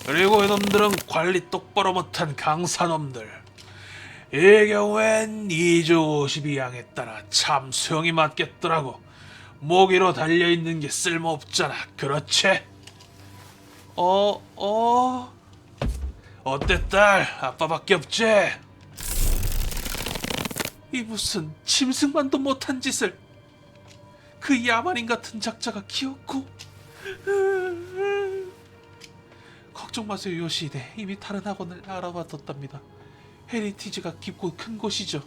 그리고 이놈들은 관리 똑바로 못한 강사놈들. 이 경우엔 2조 52항에 따라 참 수형이 맞겠더라고. 모기로 달려있는 게 쓸모없잖아. 그렇지? 어때 딸? 아빠밖에 없지? 이 무슨 짐승만도 못한 짓을 그 야만인 같은 작자가 키웠고. 걱정 마세요 요시히데. 이미 다른 학원을 알아봤답니다. 헤리티지가 깊고 큰 곳이죠.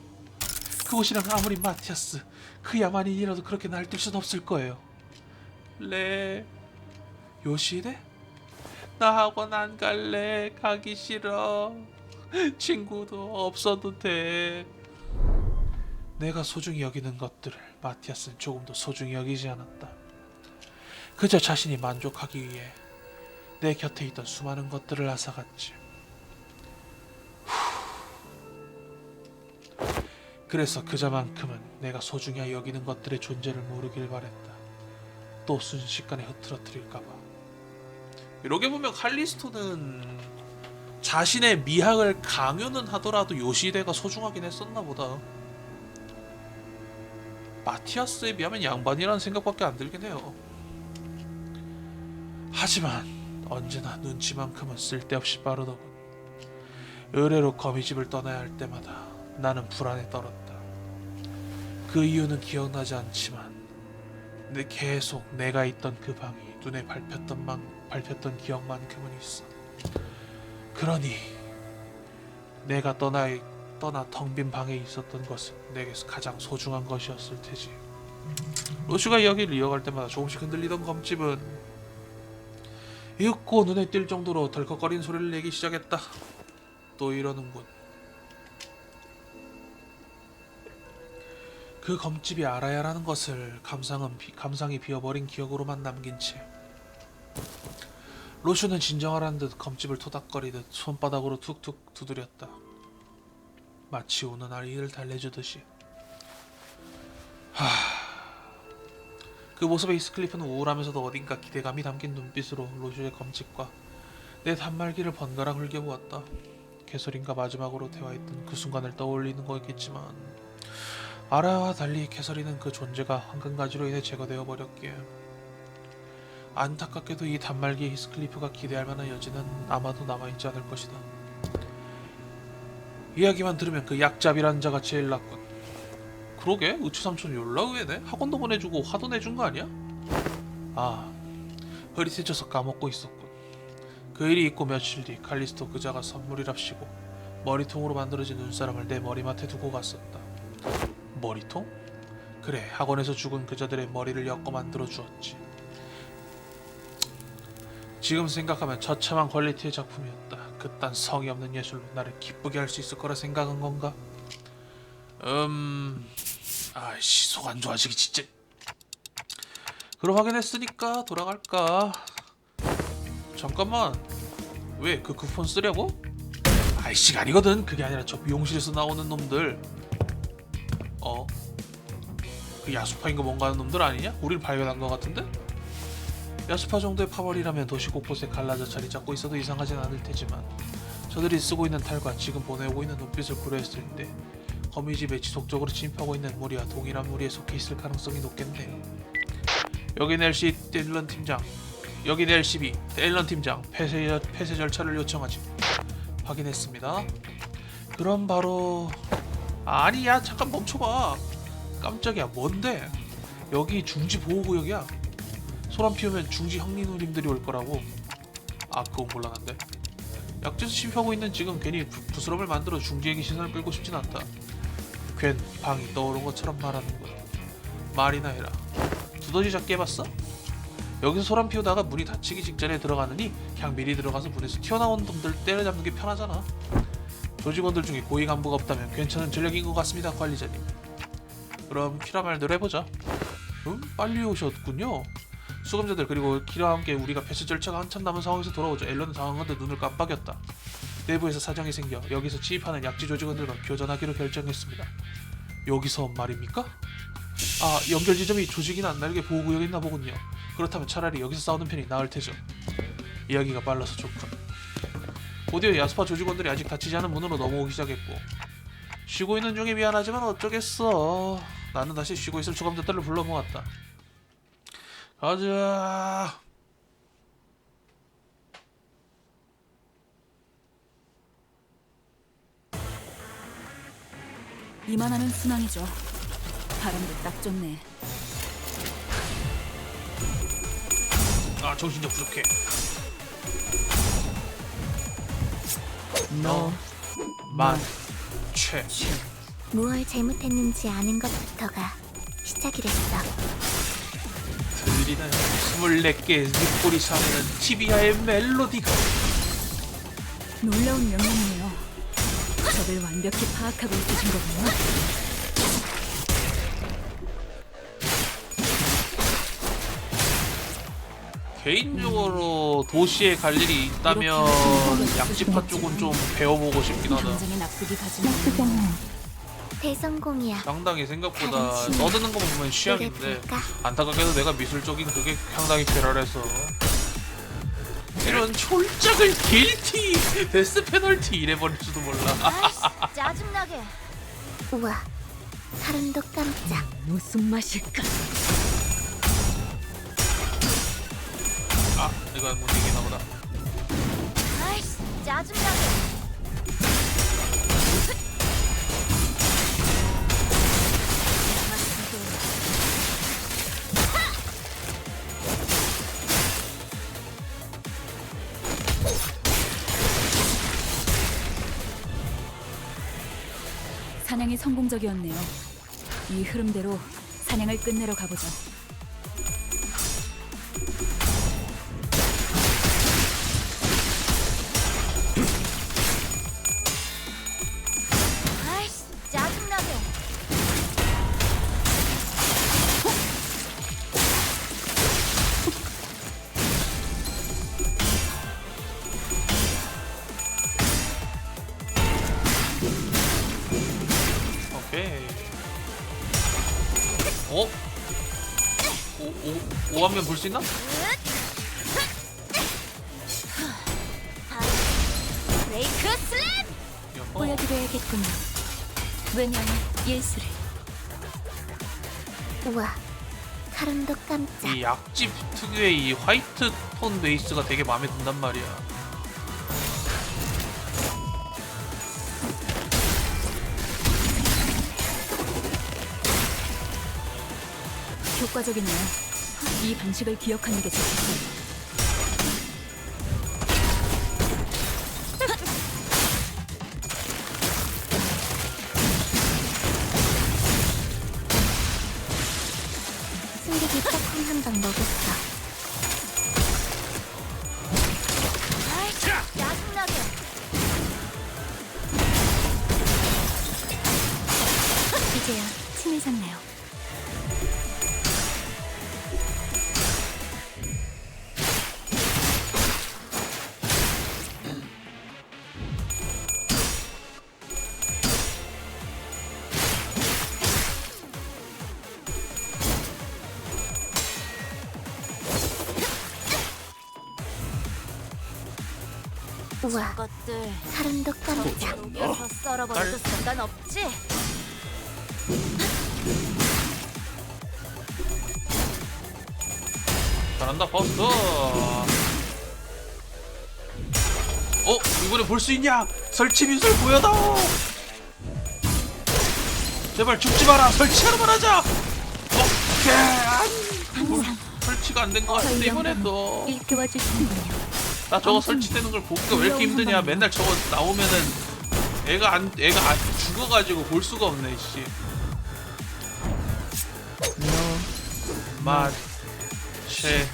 그곳이랑 아무리 마티아스 그 야만인이라도 그렇게 날뛸 순 없을 거예요. 네. 요시히데? 나 학원 안 갈래. 가기 싫어. 친구도 없어도 돼. 내가 소중히 여기는 것들을 마티아스는 조금도 소중히 여기지 않았다. 그저 자신이 만족하기 위해 내 곁에 있던 수많은 것들을 앗아갔지. 그래서 그자만큼은 내가 소중히 여기는 것들의 존재를 모르길 바랬다. 또 순식간에 흐트러뜨릴까봐. 이렇게 보면 칼리스토는 자신의 미학을 강요는 하더라도 요시히데가 소중하긴 했었나 보다. 마티아스에 비하면 양반이라는 생각밖에 안 들긴 해요. 하지만 언제나 눈치만큼은 쓸데없이 빠르더군. 의뢰로 거미집을 떠나야 할 때마다 나는 불안에 떨었다. 그 이유는 기억나지 않지만 계속 내가 있던 그 방이 눈에 밟혔던 기억만큼은 있어. 그러니 내가 떠나 텅 빈 방에 있었던 것은 내게서 가장 소중한 것이었을 테지. 로슈가 이야기를 이어갈 때마다 조금씩 흔들리던 검집은 이윽고 눈에 띌 정도로 덜컥거리는 소리를 내기 시작했다. 또 이러는군. 그 검집이 알아야 하는 것을 감상이 비어버린 기억으로만 남긴 채 로슈는 진정하라는 듯 검집을 토닥거리듯 손바닥으로 툭툭 두드렸다. 마치 우는 아이를 달래주듯이. 그 모습에 히스클리프는 우울하면서도 어딘가 기대감이 담긴 눈빛으로 로슈의 검집과 내 단말기를 번갈아 흘겨보았다. 캐서린과 마지막으로 대화했던 그 순간을 떠올리는 거였겠지만 아라와 달리 캐서린은 그 존재가 황금가지로 인해 제거되어 버렸기에 안타깝게도 이 단말기의 히스클리프가 기대할 만한 여지는 아마도 남아있지 않을 것이다. 이야기만 들으면 그 약잡이라는 자가 제일 낫군. 그러게 우추삼촌 연락 의외네. 학원도 보내주고 화도 내준 거 아니야? 아, 흐릿해져서 까먹고 있었군. 그 일이 있고 며칠 뒤 칼리스토 그자가 선물이랍시고 머리통으로 만들어진 눈사람을 내 머리맡에 두고 갔었다. 머리통? 그래, 학원에서 죽은 그자들의 머리를 엮어 만들어 주었지. 지금 생각하면 처참한 퀄리티의 작품이었다. 그딴 성의 없는 예술로 나를 기쁘게 할 수 있을 거라 생각한 건가? 아이씨, 속 안 좋아지기 진짜. 그럼 확인했으니까 돌아갈까? 잠깐만, 왜 그 쿠폰 쓰려고? 아이씨, 아니거든. 그게 아니라 저 미용실에서 나오는 놈들. 그 야수파인 거 뭔가 하는 놈들 아니냐? 우릴 발견한 거 같은데? 야수파 정도의 파벌이라면 도시 곳곳에 갈라져 자리 잡고 있어도 이상하진 않을 테지만 저들이 쓰고 있는 탈과 지금 보내오고 있는 눈빛을 고려했을 때 거미집에 지속적으로 침입하고 있는 무리와 동일한 무리에 속해 있을 가능성이 높겠네요. 여긴 LC 델런 팀장. 여긴 LCB 델런 팀장. 폐쇄 절차를 요청하지. 확인했습니다. 그럼 바로... 아니야, 잠깐 멈춰봐. 깜짝이야, 뭔데? 여기 중지 보호구역이야. 소란 피우면 중지 형님들이 올 거라고. 아, 그건 곤란한데. 약지에서 침입하고 있는 지금 괜히 부스럼을 만들어 중지에게 시선을 끌고 싶진 않다. 괜 방이 떠오른 것처럼 말하는 거야. 말이나 해라. 두더지 잡기 해봤어? 여기서 소란 피우다가 문이 닫히기 직전에 들어가느니 그냥 미리 들어가서 문에서 튀어나온 놈들 때려잡는 게 편하잖아. 조직원들 중에 고위 간부가 없다면 괜찮은 전략인 것 같습니다, 관리자님. 그럼 키라 말대로 해보자. 빨리 오셨군요. 수감자들 그리고 키라와 함께 우리가 폐쇄 절차가 한참 남은 상황에서 돌아오죠. 앨런은 당황한 듯 눈을 깜빡였다. 내부에서 사정이 생겨 여기서 침입하는 약지 조직원들과 교전하기로 결정했습니다. 여기서 말입니까? 아, 연결 지점이 조직이나 날개 보호구역에 있나 보군요. 그렇다면 차라리 여기서 싸우는 편이 나을 테죠. 이야기가 빨라서 좋군. 곧이어 야수파 조직원들이 아직 닫히지 않은 문으로 넘어오기 시작했고 쉬고 있는 중에 미안하지만 어쩌겠어. 나는 다시 쉬고 있을 수감자들을 불러 모았다. 가자. 이만하면 순항이죠. 바람도 딱 좋네. 아, 정신 좀 부족해. 너만 최. 무얼 잘못했는지 아는 것부터가 시작이랬어. 들리나요? 24개의 늑골이 사내는 티비아의 멜로디가. 놀라운 명령이네요. 적을 완벽히 파악하고 있으신 거군요. 개인적으로 도시에 갈 일이 있다면 약지파 쪽은 좀 배워보고 싶긴 하다. 당장에 납득이 가지 않는 대성공이야. 상당히 생각보다 다른 친구. 떠드는 것만 보면 취향인데 노래볼까? 안타깝게도 내가 미술적인 그게 상당히 쾌활해서 이런 촐짝을 길티 데스 페널티 이래버릴 줄도 몰라. 아이씨, 짜증나게. 우와, 사람도 깜짝. 무슨 맛일까? 아 이건 못 이기나 보다. 아이씨, 짜증나게. 사냥이 성공적이었네요. 이 흐름대로 사냥을 끝내러 가보죠. 아이씨, 짜증나게. 오케이. 어? 오하면 볼 수 있나? 브레이크 슬램! 여보. 보여드려야겠군요. 왜냐면 예술을. 우와, 사람도 깜짝. 이 약집 특유의 이 화이트 톤 베이스가 되게 마음에 든단 말이야. 효과적이네요. 이 방식을 기억하는 게 좋겠어요. 승객이 짝꿍 한 방 먹었어. 아이씨, 짜증나게. 이제야 친해졌네요. 우와, 것들 사람도 깜짝. 녹여서 썰어버려도 상관없지? 잘한다 버스. 이번에 볼 수 있냐? 설치 미술 보여다오. 제발 죽지 마라. 설치하러만 하자. 오케이. 설치가 안 된 것 같은데 이번에도. 일깨워 주시는군요. 나 저거 설치되는 걸 보기가 왜 이렇게 힘드냐. 맨날 저거 나오면은 애가 안 죽어가지고 볼 수가 없네 씨. 체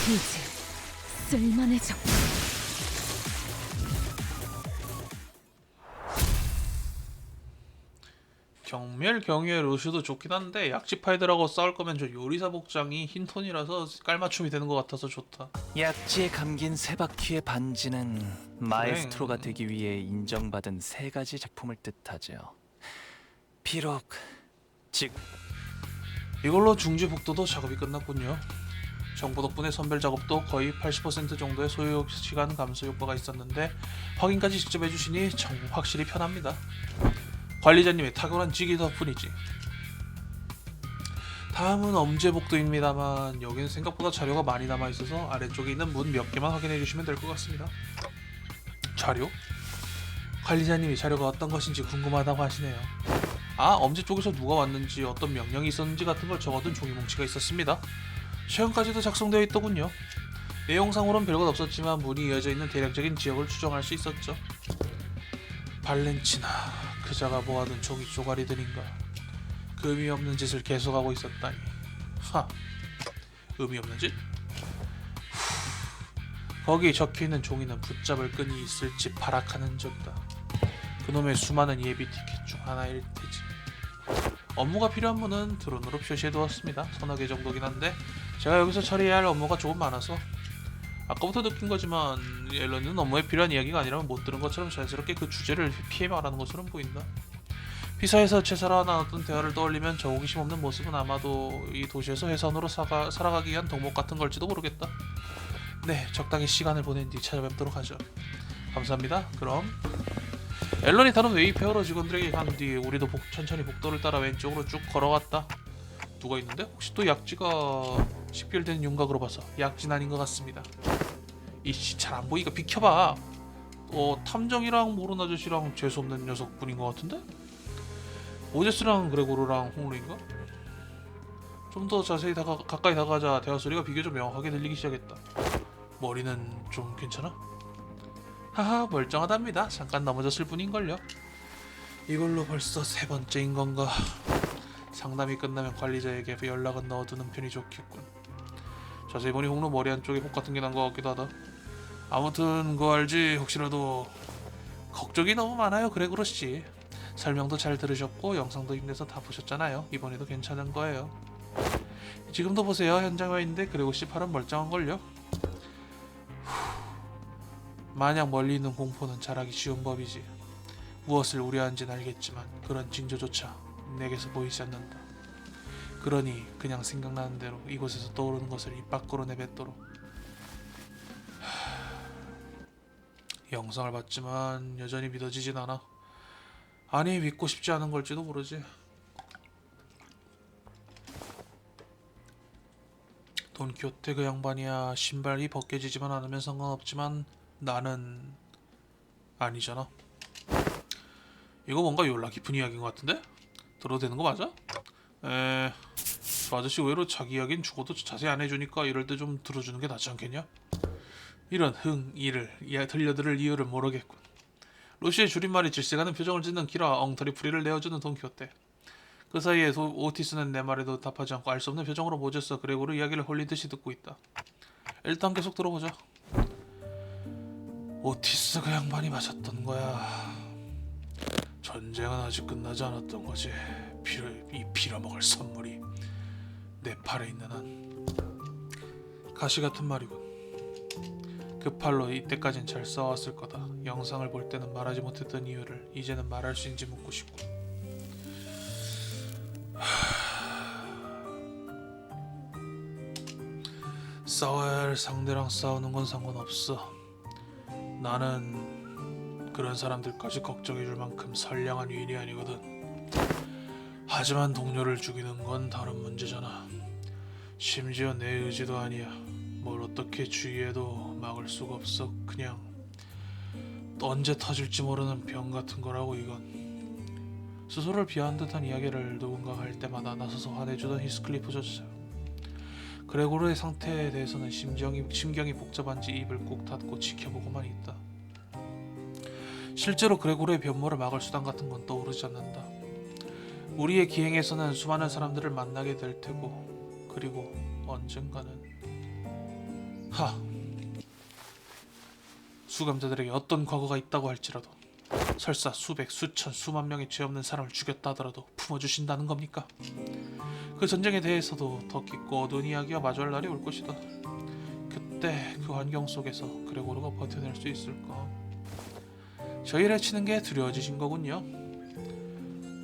이제 쓸만해져. 경멸 경유의 루슈도 좋긴 한데 약지파이들하고 싸울 거면 저 요리사 복장이 흰 톤이라서 깔맞춤이 되는 것 같아서 좋다. 약지에 감긴 세 바퀴의 반지는 마에스트로가 되기 위해 인정받은 세 가지 작품을 뜻하죠. 비록 지금 이걸로 중지 복도도 작업이 끝났군요. 정보 덕분에 선별 작업도 거의 80% 정도의 소요 시간 감소 효과가 있었는데 확인까지 직접 해주시니 확실히 편합니다. 관리자님의 탁월한 지기 덕분이지. 다음은 엄제복도입니다만 여기는 생각보다 자료가 많이 남아있어서 아래쪽에 있는 문 몇 개만 확인해주시면 될 것 같습니다. 자료? 관리자님이 자료가 어떤 것인지 궁금하다고 하시네요. 엄제 쪽에서 누가 왔는지 어떤 명령이 있었는지 같은 걸 적어둔 종이뭉치가 있었습니다. 최근까지도 작성되어 있더군요. 내용상으로는 별것 없었지만 문이 이어져 있는 대략적인 지역을 추정할 수 있었죠. 발렌치나 그자가 모아둔 종이 쪼가리들인가. 그 의미 없는 짓을 계속하고 있었다니. 의미 없는 짓? 거기 적혀있는 종이는 붙잡을 끈이 있을지 파락하는 적이다. 그놈의 수많은 예비 티켓 중 하나일 테지. 업무가 필요한 분은 드론으로 표시해두었습니다. 서너 개 정도긴 한데 제가 여기서 처리해야 할 업무가 조금 많아서 아까부터 느낀 거지만 앨런은 업무에 필요한 이야기가 아니라면 못 들은 것처럼 자연스럽게 그 주제를 피해 말하는 것처럼 보인다. 피사에서 최사라와 나눴던 대화를 떠올리면 저 호기심 없는 모습은 아마도 이 도시에서 회사원으로 살아가기 위한 덕목 같은 걸지도 모르겠다. 네, 적당히 시간을 보낸 뒤 찾아뵙도록 하죠. 감사합니다. 그럼 앨런이 다른 웨이페어러 직원들에게 간 뒤 우리도 천천히 복도를 따라 왼쪽으로 쭉 걸어갔다. 누가 있는데? 혹시 또 약지가 식별된 윤곽으로 봐서 약진 아닌 것 같습니다. 이씨 잘 안 보이니까 비켜봐. 탐정이랑 모른 아저씨랑 재수없는 녀석분인 것 같은데? 오제스랑 그레고르랑 홍루인가? 좀 더 자세히 가까이 다가자 대화 소리가 비교적 명확하게 들리기 시작했다. 머리는 좀 괜찮아? 하하 멀쩡하답니다. 잠깐 넘어졌을 뿐인걸요. 이걸로 벌써 3번째인 건가. 상담이 끝나면 관리자에게 연락은 넣어두는 편이 좋겠군. 자세히 보니 홍로 머리 한쪽에 혹 같은 게 난 것 같기도 하다. 아무튼 그거 알지? 혹시라도 걱정이 너무 많아요. 그래 그렇지. 설명도 잘 들으셨고 영상도 힘내서 다 보셨잖아요. 이번에도 괜찮은 거예요. 지금도 보세요. 현장에 와 있는데 그레고씨 팔은 멀쩡한걸요. 마냥 멀리 있는 공포는 잘하기 쉬운 법이지. 무엇을 우려하는지는 알겠지만 그런 징조조차 내게서 보이지 않는다. 그러니 그냥 생각나는 대로 이곳에서 떠오르는 것을 입 밖으로 내뱉도록. 영상을 봤지만 여전히 믿어지진 않아. 아니 믿고 싶지 않은 걸지도 모르지. 돈키호테 그 양반이야. 신발이 벗겨지지만 않으면 상관없지만 나는 아니잖아. 이거 뭔가 연락 깊은 이야기인 것 같은데? 들어도 되는 거 맞아? 저 아저씨 의외로 자기 이야기는 죽어도 자세히 안 해주니까 이럴 때 좀 들어주는 게 낫지 않겠냐? 이런 들려들을 이유를 모르겠군. 루시의 줄임말이 질색하는 표정을 짓는 기라 엉터리 풀이를 내어주는 돈키호테. 그 사이에 오티스는 내 말에도 답하지 않고 알 수 없는 표정으로 모제스 그레고르 이야기를 홀리듯이 듣고 있다. 일단 계속 들어보자. 오티스 그 양반이 맞았던 거야. 전쟁은 아직 끝나지 않았던 거지. 이 빌어먹을 선물이 내 팔에 있는 한. 가시 같은 말이군. 그 팔로 이때까진 잘 싸웠을 거다. 영상을 볼 때는 말하지 못했던 이유를 이제는 말할 수 있는지 묻고 싶고. 싸워야 할 상대랑 싸우는 건 상관없어. 나는 그런 사람들까지 걱정해줄 만큼 선량한 위인이 아니거든. 하지만 동료를 죽이는 건 다른 문제잖아. 심지어 내 의지도 아니야. 뭘 어떻게 주의해도 막을 수가 없어. 그냥 언제 터질지 모르는 병 같은 거라고 이건. 스스로를 비하한 듯한 이야기를 누군가 할 때마다 나서서 화내주던 히스클리프 저자. 그레고르의 상태에 대해서는 심경이 복잡한지 입을 꾹 닫고 지켜보고만 있다. 실제로 그레고르의 변모를 막을 수단 같은 건 떠오르지 않는다. 우리의 기행에서는 수많은 사람들을 만나게 될 테고 그리고 언젠가는 수감자들에게 어떤 과거가 있다고 할지라도 설사 수백, 수천, 수만 명의 죄 없는 사람을 죽였다 하더라도 품어주신다는 겁니까? 그 전쟁에 대해서도 더 깊고 어두운 이야기와 마주할 날이 올 것이다. 그때 그 환경 속에서 그레고르가 버텨낼 수 있을까? 저희를 해치는 게 두려워지신 거군요.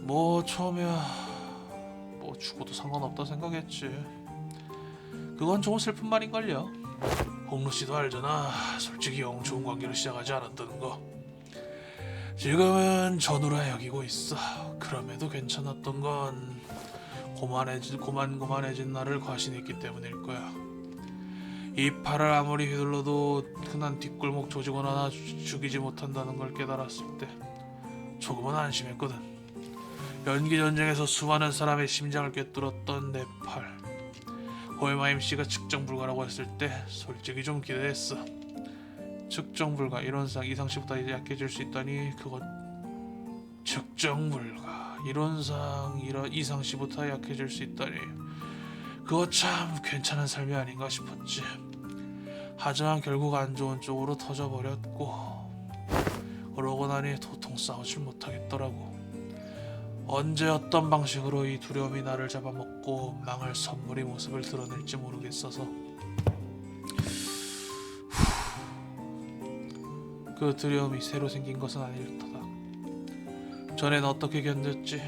뭐 처음에야 뭐 죽어도 상관없다 생각했지. 그건 조금 슬픈 말인걸요. 홍루씨도 알잖아. 솔직히 영 좋은 관계로 시작하지 않았다는 거. 지금은 전우라 여기고 있어. 그럼에도 괜찮았던 건 고만고만해진 나를 과신했기 때문일 거야. 이 팔을 아무리 휘둘러도 흔한 뒷골목 조직원 하나 죽이지 못한다는 걸 깨달았을 때 조금은 안심했거든. 연기 전쟁에서 수많은 사람의 심장을 꿰뚫었던 내 팔. 호에마임 씨가 측정 불가라고 했을 때 솔직히 좀 기대했어. 측정 불가 이론상 이상 씨보다 이제 약해질 수 있다니 그것 측정 불가 이론상 이상 씨보다 약해질 수 있다니 그거 참 괜찮은 삶이 아닌가 싶었지. 하지만 결국 안 좋은 쪽으로 터져버렸고 그러고 나니 도통 싸우질 못하겠더라고. 언제 어떤 방식으로 이 두려움이 나를 잡아먹고 망할 선물의 모습을 드러낼지 모르겠어서 그 두려움이 새로 생긴 것은 아닐 터다. 전엔 어떻게 견뎠지?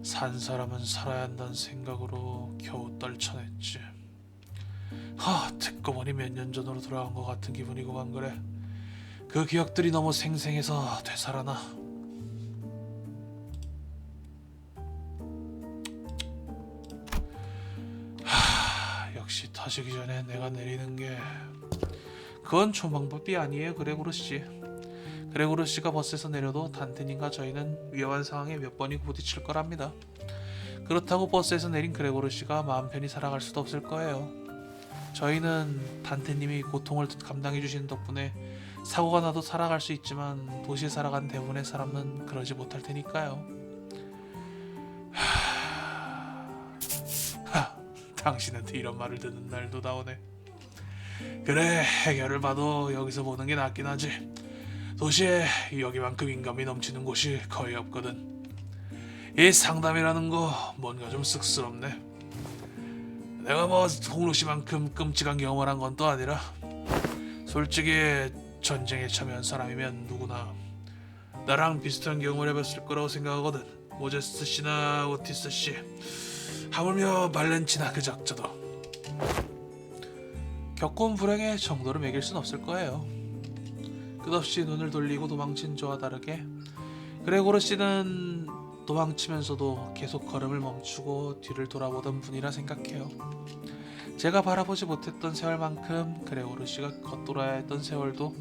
산 사람은 살아야 한다는 생각으로 겨우 떨쳐냈지. 듣고 보니 몇 년 전으로 돌아간 것 같은 기분이구만. 그래, 그 기억들이 너무 생생해서 되살아나. 역시 터지기 전에 내가 내리는 게 그건 좋은 방법이 아니에요. 그레고르 씨가 버스에서 내려도 단테님과 저희는 위험한 상황에 몇 번이고 부딪힐 거랍니다. 그렇다고 버스에서 내린 그레고르 씨가 마음 편히 살아갈 수도 없을 거예요. 저희는 단테님이 고통을 감당해 주시는 덕분에 사고가 나도 살아갈 수 있지만 도시에 살아간 대부분의 사람은 그러지 못할 테니까요. 당신한테 이런 말을 듣는 날도 나오네. 그래, 해결을 봐도 여기서 보는 게 낫긴 하지. 도시에 여기만큼 인감이 넘치는 곳이 거의 없거든. 이 상담이라는 거 뭔가 좀 쑥스럽네. 내가 뭐 홍루 씨만큼 끔찍한 경험을 한 건 또 아니라, 솔직히 전쟁에 참여한 사람이면 누구나 나랑 비슷한 경험을 해봤을 거라고 생각하거든. 모제스 씨나 오티스 씨, 하물며 발렌치나 그 적자도. 겪어온 불행의 정도를 매길 순 없을 거예요. 끝없이 눈을 돌리고 도망친 저와 다르게 그레고르 씨는 도망치면서도 계속 걸음을 멈추고 뒤를 돌아보던 분이라 생각해요. 제가 바라보지 못했던 세월만큼 그레고르 씨가 겉돌아야 했던 세월도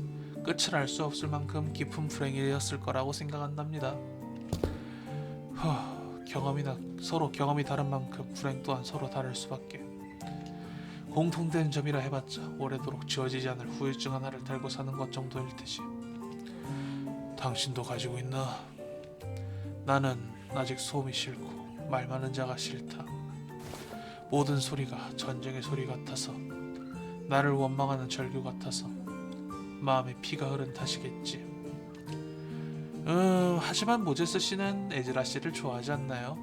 끝을 알 수 없을 만큼 깊은 불행이었을 거라고 생각한답니다. 서로 경험이 다른 만큼 불행 또한 서로 다를 수밖에. 공통된 점이라 해봤자 오래도록 지워지지 않을 후유증 하나를 달고 사는 것 정도일 테지. 당신도 가지고 있나? 나는 아직 소음이 싫고 말 많은 자가 싫다. 모든 소리가 전쟁의 소리 같아서, 나를 원망하는 절규 같아서 마음에 피가 흐른 탓이겠지. 하지만 모제스 씨는 에즈라 씨를 좋아하지 않나요?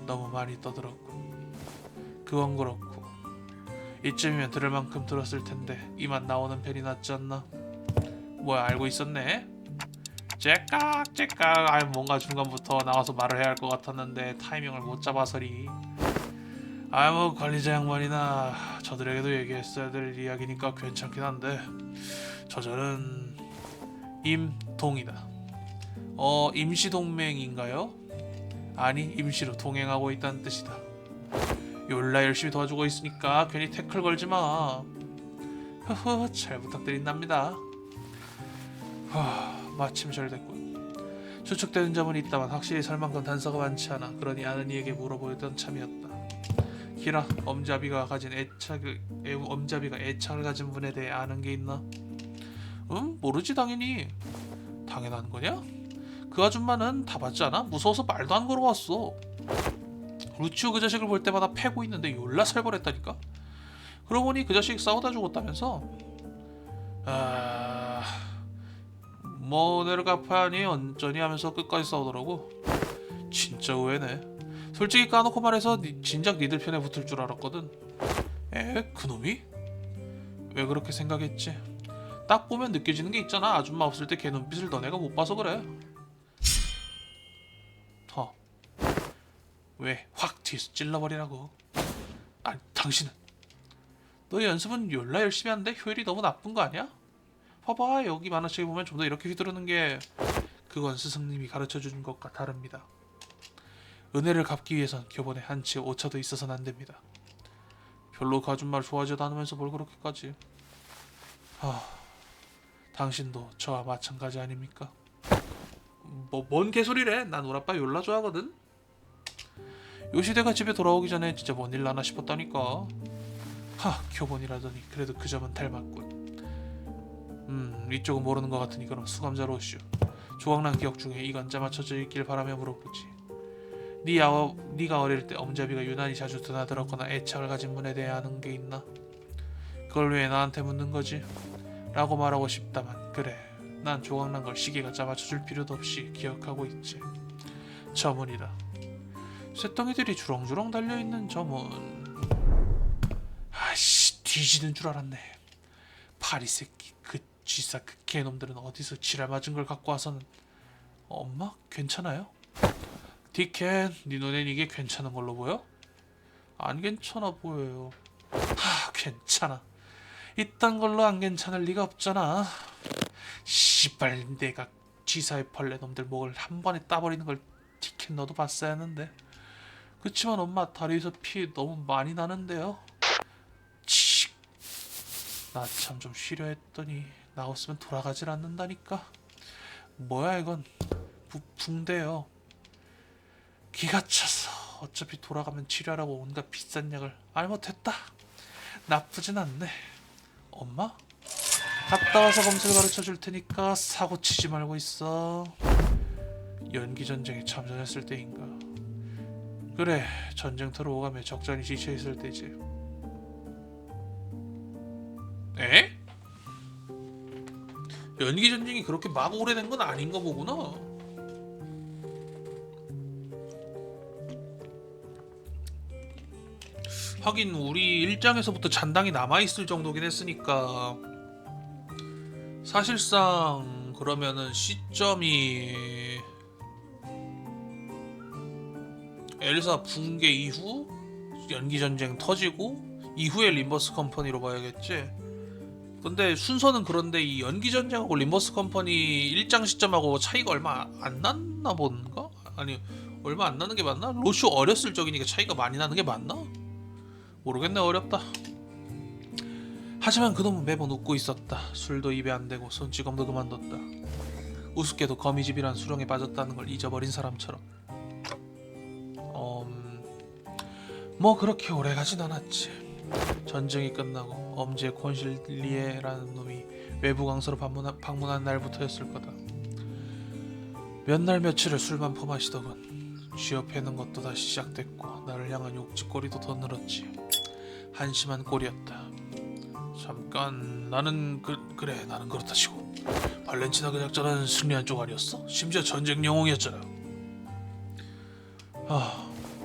너무 많이 떠들었고. 그건 그렇고 이쯤이면 들을 만큼 들었을 텐데 이만 나오는 편이 낫지 않나? 뭐야, 알고 있었네? 째깍. 뭔가 중간부터 나와서 말을 해야 할 것 같았는데 타이밍을 못 잡아서리. 뭐 관리자 양반이나 저들에게도 얘기했어야 될 이야기니까 괜찮긴 한데, 저절은 임동이다. 임시동맹인가요? 아니, 임시로 동행하고 있다는 뜻이다. 욜라 열심히 도와주고 있으니까 괜히 태클 걸지마. 잘 부탁드린답니다. 마침 잘 됐군. 추측되는 점은 있다만 확실히 설 만큼 단서가 많지 않아. 그러니 아는 이에게 물어보던 참이었다. 기라, 엄자비가 애착을 가진 분에 대해 아는 게 있나? 모르지 당연히. 당연한 거냐? 그 아줌마는 다 봤지 않아? 무서워서 말도 안 걸어왔어. 루치오 그 자식을 볼 때마다 패고 있는데 졸라 살벌했다니까. 그러고 보니 그 자식 싸우다 죽었다면서. 뭐 오늘 갚아야니 언쩌니 하면서 끝까지 싸우더라고. 진짜 의외네. 솔직히 까놓고 말해서 진작 니들 편에 붙을 줄 알았거든. 그놈이? 왜 그렇게 생각했지? 딱 보면 느껴지는 게 있잖아. 아줌마 없을 때 걔 눈빛을 너네가 못 봐서 그래. 왜? 확 뒤에서 찔러버리라고. 당신은? 너 연습은 졸라 열심히 하는데 효율이 너무 나쁜 거 아니야? 봐봐, 여기 만화책에 보면 좀 더 이렇게 휘두르는 게, 그건 스승님이 가르쳐준 것과 다릅니다. 은혜를 갚기 위해선 교본에 한치 오차도 있어서는 안 됩니다. 별로 그 아줌마를 좋아하지도 않으면서 뭘 그렇게까지. 당신도 저와 마찬가지 아닙니까? 뭔 개소리래. 난 우리 아빠 졸라 좋아하거든. 요시대가 집에 돌아오기 전에 진짜 뭔 일 나나 싶었다니까. 교본이라더니 그래도 그 점은 닮았군. 이쪽은 모르는 것 같으니 그럼 수감자로 오시오. 조각난 기억 중에 이 관자 맞춰져 있길 바라며 물어보지. 네가 어릴 때 엄자비가 유난히 자주 드나들었거나 애착을 가진 분에 대해 아는 게 있나? 그걸 왜 나한테 묻는 거지? 라고 말하고 싶다만, 그래, 난 조각난 걸 시계가 짜맞춰줄 필요도 없이 기억하고 있지. 저문이다. 쇳덩이들이 주렁주렁 달려있는 저문. 뒤지는 줄 알았네. 파리 새끼, 그 쥐사 그 개놈들은 어디서 지랄 맞은 걸 갖고 와서는. 엄마? 괜찮아요? 디켄, 네 눈엔 이게 괜찮은 걸로 보여? 안 괜찮아 보여요. 괜찮아. 이딴 걸로 안 괜찮을 리가 없잖아. 씨발, 내가 쥐사의 벌레 놈들 목을 한 번에 따버리는 걸 티켓 너도 봤어야 하는데. 그치만 엄마 다리에서 피 너무 많이 나는데요. 나 참 좀 쉬려 했더니 나왔으면 돌아가질 않는다니까. 뭐야 이건. 붕대요. 기가 차서 어차피 돌아가면 치료하라고 온갖 비싼 약을. 못했다. 나쁘진 않네. 엄마? 갔다 와서 검색을 가르쳐 줄 테니까 사고 치지 말고 있어. 연기 전쟁에 참전했을 때인가. 그래, 전쟁터로 오가며 적잖이 지쳐 있을 때지. 에? 연기 전쟁이 그렇게 막 오래된 건 아닌가 보구나. 하긴 우리 일장에서부터 잔당이 남아있을 정도긴 했으니까 사실상 그러면은 시점이 엘사 붕괴 이후 연기전쟁 터지고 이후에 림버스 컴퍼니로 봐야겠지. 근데 순서는 그런데 이 연기전쟁하고 림버스 컴퍼니 일장 시점하고 차이가 얼마 안 났나 본가? 아니 얼마 안 나는 게 맞나? 로슈 어렸을 적이니까 차이가 많이 나는 게 맞나? 모르겠네. 어렵다. 하지만 그놈은 매번 웃고 있었다. 술도 입에 안 대고 손찌검도 그만뒀다. 우습게도 거미집이란 수렁에 빠졌다는 걸 잊어버린 사람처럼. 뭐 그렇게 오래 가진 않았지. 전쟁이 끝나고 엄지의 콘실리에라는 놈이 외부 강서로 방문한 날부터였을 거다. 몇 날 며칠을 술만 퍼마시더군. 쥐업해는 것도 다시 시작됐고 나를 향한 욕짓거리도 더 늘었지. 한심한 꼴이었다. 잠깐, 나는 그래 나는 그렇다 치고 발렌치나 그 작전은 승리한 쪽 아니었어? 심지어 전쟁 영웅이었잖아.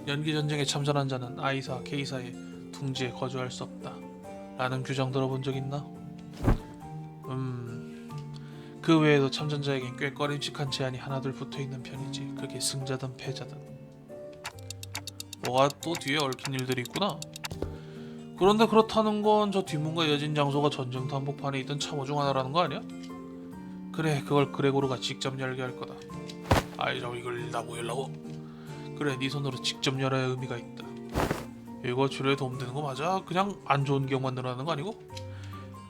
연기전쟁에 참전한 자는 I사, K사의 둥지에 거주할 수 없다 라는 규정 들어본 적 있나? 그 외에도 참전자에겐 꽤 꺼림칙한 제한이 하나둘 붙어있는 편이지. 그게 승자든 패자든. 뭐가 또 뒤에 얽힌 일들이 있구나. 그런데 그렇다는 건 저 뒷문과 여진 장소가 전쟁터 한복판에 있던 참호 중 하나라는 거 아니야? 그래, 그걸 그레고르가 직접 열게 할 거다. 아이라고 이걸 나 보이려고? 그래, 네 손으로 직접 열어야 의미가 있다. 이거 치료에 도움되는 거 맞아? 그냥 안 좋은 기억만 늘어나는 거 아니고?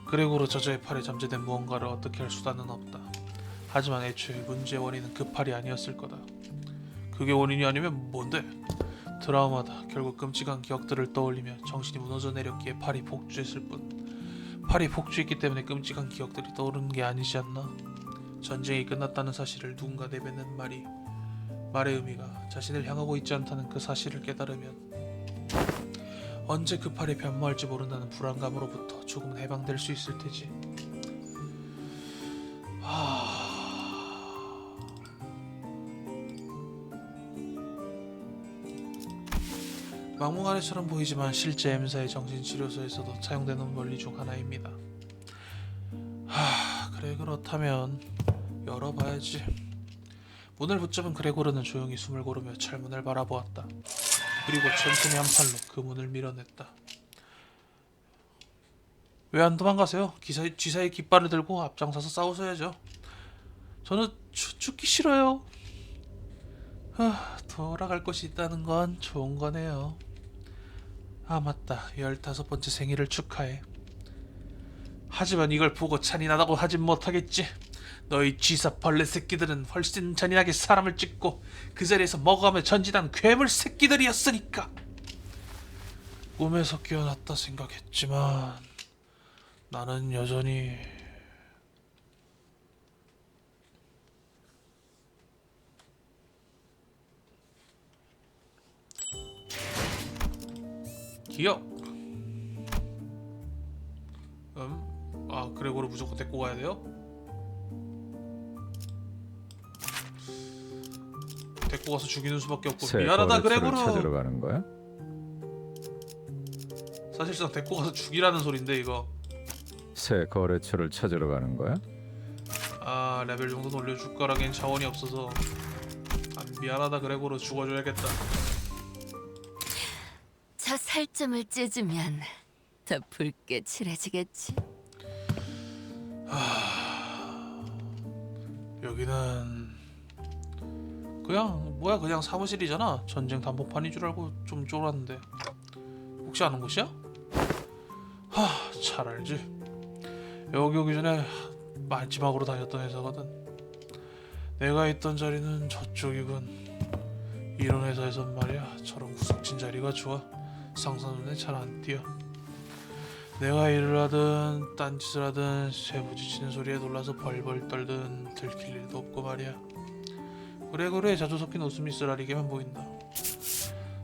그레고르 저자의 팔에 잠재된 무언가를 어떻게 할 수단은 없다. 하지만 애초에 문제의 원인은 그 팔이 아니었을 거다. 그게 원인이 아니면 뭔데? 트라우마다. 결국 끔찍한 기억들을 떠올리며 정신이 무너져 내렸기에 팔이 폭주했을 뿐. 팔이 폭주했기 때문에 끔찍한 기억들이 떠오르는 게 아니지 않나? 전쟁이 끝났다는 사실을 누군가 내뱉는 말의 의미가 자신을 향하고 있지 않다는 그 사실을 깨달으면 언제 그 팔이 변모할지 모른다는 불안감으로부터 조금은 해방될 수 있을 테지. 막무가내처럼 보이지만 실제 M사의 정신치료소에서도 사용되는 원리 중 하나입니다. 그래, 그렇다면 열어봐야지. 문을 붙잡은 그레고르는 조용히 숨을 고르며 철문을 바라보았다. 그리고 천천히 한 팔로 그 문을 밀어냈다. 왜 안 도망가세요? 쥐사의 깃발을 들고 앞장서서 싸우셔야죠. 저는 죽기 싫어요. 돌아갈 곳이 있다는 건 좋은 거네요. 맞다. 15번째 생일을 축하해. 하지만 이걸 보고 잔인하다고 하진 못하겠지. 너희 쥐사 벌레 새끼들은 훨씬 잔인하게 사람을 찍고 그 자리에서 먹어가며 전진한 괴물 새끼들이었으니까. 꿈에서 깨어났다 생각했지만 나는 여전히 기억. 그레고르 무조건 데리고 가야 돼요? 데리고 가서 죽이는 수밖에 없고. 미안하다 그레고르. 찾으러 가는 거야? 사실상 데리고 가서 죽이라는 소린데 이거. 새 거래처를 찾으러 가는 거야? 아, 레벨 정도 올려줄 거라긴 자원이 없어서. 아, 미안하다. 그레고로 죽어줘야겠다. 저 살점을 찢으면 더 붉게 칠해지겠지. 여기는 그냥 뭐야, 그냥 사무실이잖아. 전쟁 단복판인 줄 알고 좀 쫄았는데. 혹시 아는 곳이야? 잘 알지. 여기 오기 전에 마지막으로 다녔던 회사거든. 내가 있던 자리는 저쪽이군. 이런 회사에선 말이야, 저런 구석진 자리가 좋아. 상사 눈에 잘 안 띄어. 내가 일을 하든 딴짓을 하든 새 부딪히는 소리에 놀라서 벌벌 떨든 들킬 일도 없고 말이야. 그래 자주 섞인 웃음이 쓰라리게만 보인다.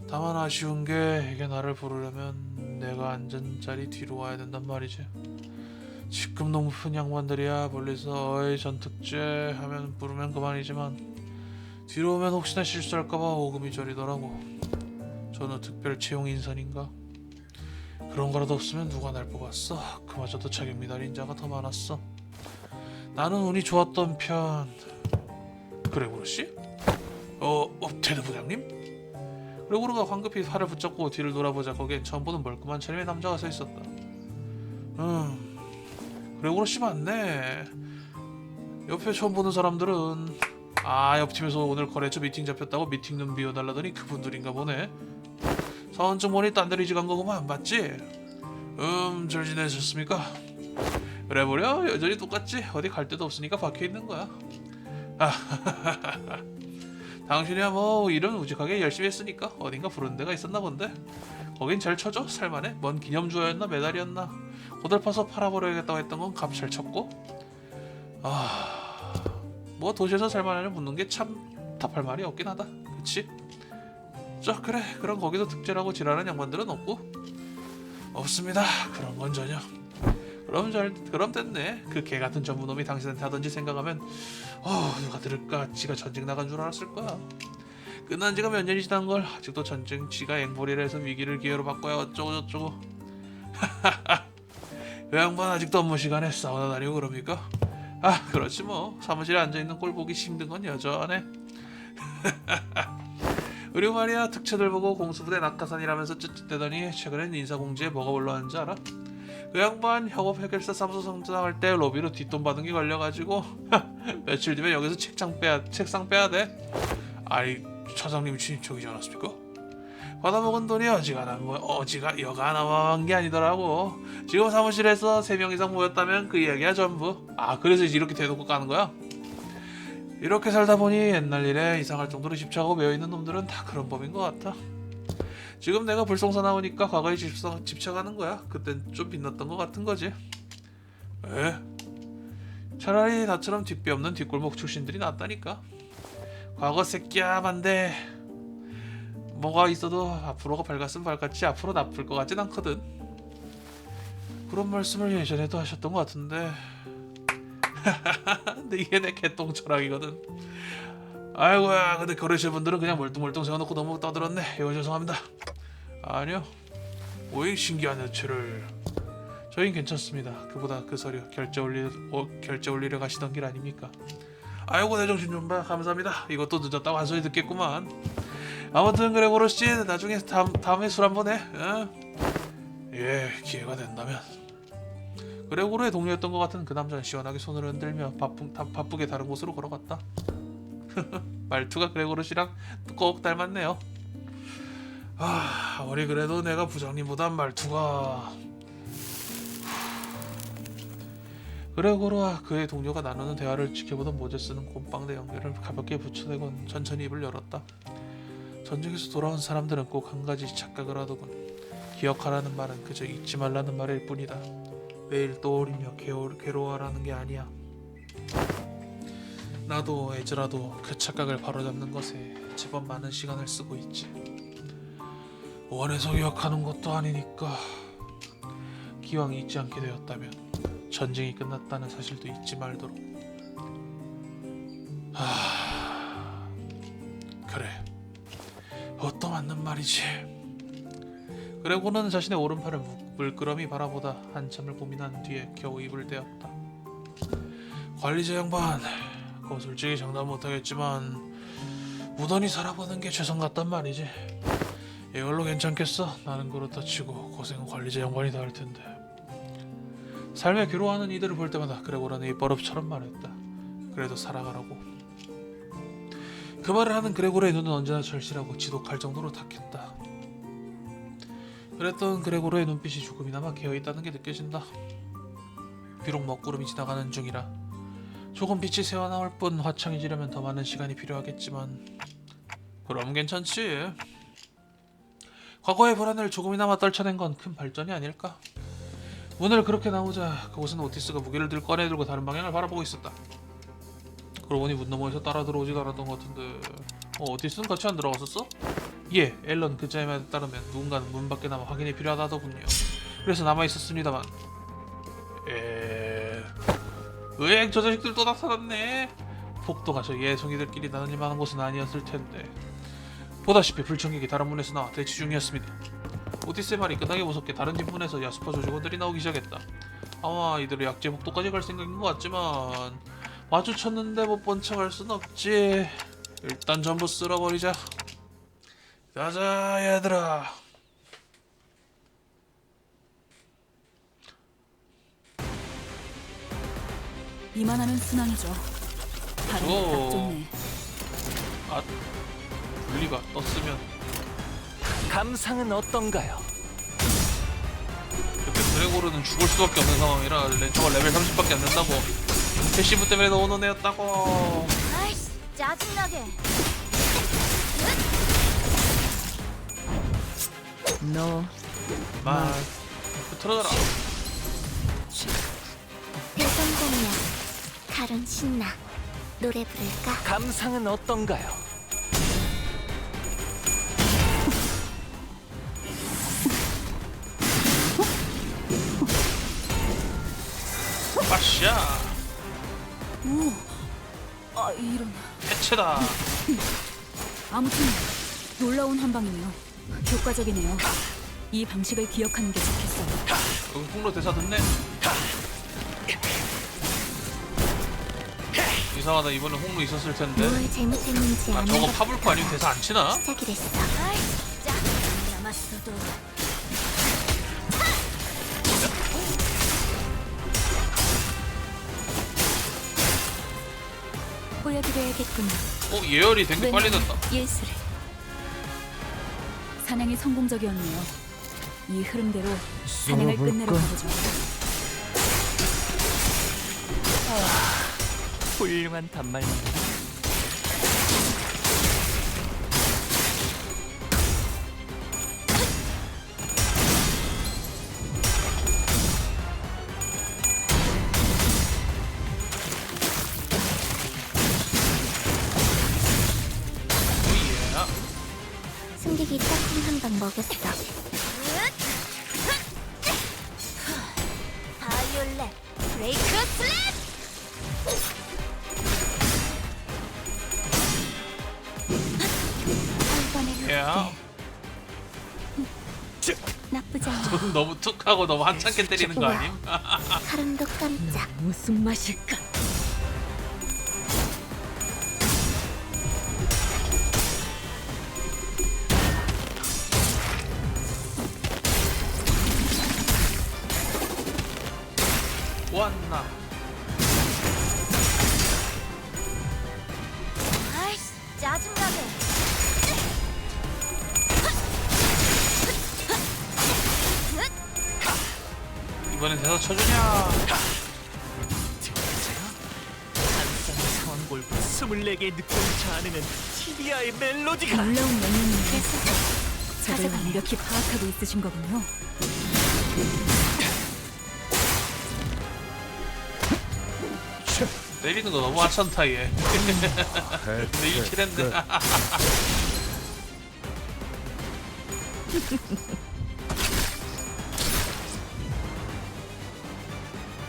다만 아쉬운 게 이게 나를 부르려면 내가 앉은 자리 뒤로 와야 된단 말이지. 직급 높은 양반들이야 멀리서 어이 전특제 하면 부르면 그만이지만 뒤로 오면 혹시나 실수할까봐 오금이 저리더라고. 저는 특별 채용 인선인가? 그런 거라도 없으면 누가 날 뽑았어? 그마저도 자격 미달인 자가 더 많았어. 나는 운이 좋았던 편. 그레고르 씨? 테드 부장님? 그레고르가 황급히 팔을 붙잡고 뒤를 돌아보자 거기엔 처음 보는 멀끔한 체력의 남자가 서 있었다. 그레고르 씨 맞네. 옆에 처음 보는 사람들은 옆팀에서 오늘 거래처 미팅 잡혔다고 미팅룸 비워달라더니 그분들인가 보네. 사원증 보니 딴 데로 이직한 거구만. 맞지? 잘 지내셨습니까? 그래 보려 여전히 똑같지. 어디 갈 데도 없으니까 박혀있는 거야. 당신이야 뭐 일은 우직하게 열심히 했으니까 어딘가 부르는 데가 있었나 본데. 거긴 잘 쳐줘. 살만해. 뭔 기념주화였나 메달이었나. 고달파서 팔아버려야겠다고 했던 건 값 잘 쳤고. 뭐 도시에서 살만하려 묻는 게 참 답할 말이 없긴 하다. 그치? 그래. 그럼 거기도 특제라고 지랄하는 양반들은 없고? 없습니다. 그런 건 전혀. 그럼 됐네. 그 개같은 전무놈이 당신한테 하던지 생각하면 누가 들을까. 지가 전쟁 나간 줄 알았을 거야. 끝난 지가 몇 년이 지난 걸 아직도 전쟁 지가 앵벌이라 해서 위기를 기회로 바꿔야 어쩌고 저쩌고. 그 양반 아직도 업무 시간에 사우나 다니고 그럽니까? 그렇지 뭐. 사무실에 앉아있는 꼴 보기 힘든 건 여전해. 그리고 말이야, 특채들 보고 공수부대 낙하산이라면서 쯧쯧대더니 최근엔 인사공지에 뭐가 올라왔는지 알아? 그 양반 협업 해결사 사무소 성장할 때 로비로 뒷돈 받은 게 걸려가지고 며칠 뒤면 여기서 책상 빼야 돼. 아니, 차장님이 취임촉이지 않았습니까? 받아먹은 돈이 여가 나온 게 아니더라고. 지금 사무실에서 3명 이상 모였다면 그 이야기야 전부. 그래서 이렇게 대놓고 까는 거야? 이렇게 살다 보니 옛날 일에 이상할 정도로 집착하고 매여있는 놈들은 다 그런 법인 것 같아. 지금 내가 불성사 나오니까 과거에 집착하는 거야. 그땐 좀 빛났던 것 같은 거지. 왜? 차라리 나처럼 뒷배 없는 뒷골목 출신들이 낫다니까. 과거 새끼야 반대. 뭐가 있어도 앞으로가 밝았으면 밝았지 앞으로 나쁠 것 같진 않거든. 그런 말씀을 예전에도 하셨던 것 같은데. 근데 이게 내 개똥 철학이거든. 아이고야, 근데 거래실 분들은 그냥 멀뚱멀뚱 세워놓고 너무 떠들었네. 이거 죄송합니다. 아니요, 오잉 신기한 여체를. 저흰 괜찮습니다. 그보다 그 서류 결제 올리러 가시던 길 아닙니까? 아이고 내 정신 좀 봐. 감사합니다. 이것도 늦었다고 한 소리 듣겠구만. 아무튼 그레고르 씨 나중에 다음에 술 한번 해. 예, 기회가 된다면. 그레고르의 동료였던 것 같은 그 남자는 시원하게 손을 흔들며 바쁘게 다른 곳으로 걸어갔다. 말투가 그레고르 씨랑 꼭 닮았네요. 아무리 그래도 내가 부장님보단 말투가. 그레고르와 그의 동료가 나누는 대화를 지켜보던 모자 쓰는 곰빵대 연결을 가볍게 붙여대곤 천천히 입을 열었다. 전쟁에서 돌아온 사람들은 꼭 한 가지 착각을 하더군. 기억하라는 말은 그저 잊지 말라는 말일 뿐이다. 매일 떠올리며 괴로워하라는 게 아니야. 나도 에즈라도 그 착각을 바로잡는 것에 제법 많은 시간을 쓰고 있지. 원해서 기억하는 것도 아니니까. 기왕 잊지 않게 되었다면 전쟁이 끝났다는 사실도 잊지 말도록. 그래, 그것도 맞는 말이지. 그레고르는 자신의 오른팔을 물끄러미 바라보다 한참을 고민한 뒤에 겨우 입을 떼었다. 관리자 양반, 그거 솔직히 장담 못하겠지만 무던히 살아보는 게 최선 같단 말이지. 이걸로 괜찮겠어? 나는 그렇다 치고 고생은 관리자 양반이 다 할 텐데. 삶에 괴로워하는 이들을 볼 때마다 그레고라는 입버릇처럼 말했다. 그래도 살아가라고. 그 말을 하는 그레고르의 눈은 언제나 절실하고 지독할 정도로 탁했다. 그랬던 그레고르의 눈빛이 조금이나마 개어있다는 게 느껴진다. 비록 먹구름이 지나가는 중이라 조금 빛이 새어나올 뿐 화창해지려면 더 많은 시간이 필요하겠지만 그럼 괜찮지. 과거의 불안을 조금이나마 떨쳐낸 건 큰 발전이 아닐까. 문을 그렇게 나오자 그곳은 오티스가 무기를 꺼내들고 다른 방향을 바라보고 있었다. 그러고 보니 문 너머에서 따라 들어오지도 않았던 것 같은데 오티스는 같이 안 들어갔었어? 예, 앨런 그자의 말에 따르면 누군가는 문 밖에 남아 확인이 필요하다더군요. 그래서 남아있었습니다만 으액, 저 자식들 또 나타났네. 폭도가 저 예송이들끼리 나누니 많은 곳은 아니었을 텐데. 보다시피 불청객이 다른 문에서 나와 대치 중이었습니다. 오티스의 말이 끝나게 무섭게 다른 뒷문에서 야수파 조직원들이 나오기 시작했다. 아마 이들의 약재 복도까지 갈 생각인 것 같지만 마주쳤는데 못 본 척 할 순 없지. 일단 전부 쓸어버리자. 가자 얘들아. 이만하면 순항이죠. 발음이 오. 딱 좋네. 아, 분리가 떴으면 감상은 어떤가요? 그때 그레고르는 죽을 수밖에 없는 상황이라 렌처가 레벨 30밖에 안 된다고. 패시브 때문에 넣어놓은 애였다고. 아이씨, 짜증나게. 너 말 틀어져라. 대성공이야. 칼은 신나. 노래 부를까? 감상은 어떤가요? 빠샤. 오, 아 이런. 해체다. 아무튼 놀라운 한방이네요. 효과적이네요. 이 방식을 기억하는 게 좋겠어요. 여기 폭로 대사 듣네. 이상하다. 이번에 홍로 있었을 텐데. 뭘 잘못했는지 아, 아는 저거 것 파블코 아니면 대사 안 치나? 시작이 됐어. 아이, 진짜. 남았어도. 보여드려야겠군요. 예열이 되게 빨리 됐다. 예술을. 사냥이 성공적이었네요. 이 흐름대로 사냥을 끝내러 가보죠. 훌륭한 단말. 숨기기 딱 한 방 먹였어. 바이올렛 브레이크 슬랩! 한 번에 야. 나쁘지 않아. 너무 툭하고 너무 한참게 때리는 거 아님? 사람도 깜짝. 무슨 맛일까? 왔나? 아이씨, 짜증나게. 이번엔 대사 쳐주냐? 한쌍의 상황골프 24개의 늑대를 자아내는 티비아의 멜로디가 놀라운 영웅인데 적을 가져가네요. 완벽히 파악하고 있으신 거군요. 때리는 거 너무 하찮다 얘. 근데 이킬 했네.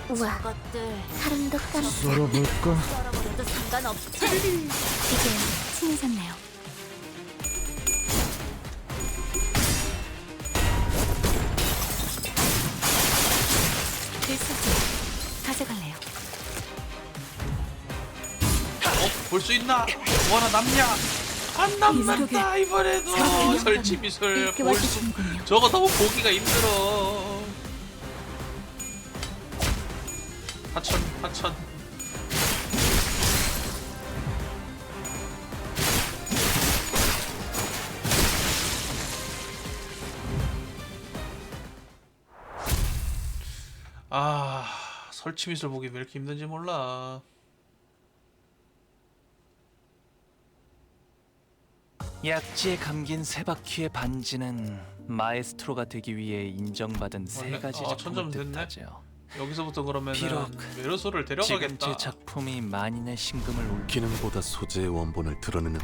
우와, 것들 사람도 깜짝. 썰어볼까? 썰어버려도 상관없지. 이제 친해졌나요? 볼 수 있나? 뭐 하나 남냐? 안 남는다 이번에도. 설치 미술 이렇게 볼 수. 와주시는군요. 저거 너무 보기가 힘들어. 하천. 아, 설치 미술 보기 왜 이렇게 힘든지 몰라. 약지에 감긴 세 바퀴의 반지는 마에스트로가 되기 위해 인정받은 세 원래- 가지 아, 작품을 1000점 됐네? 뜻하죠. 여기서부터 그러면은 비록 메르소를 데려가겠다. 지금 제 작품이 만인의 심금을 울리는 기능보다 소재의 원본을 드러내는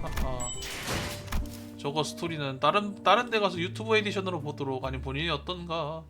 아하. 저거 스토리는 다른 데 가서 유튜브 에디션으로 보도록 아니 본인이 어떤가.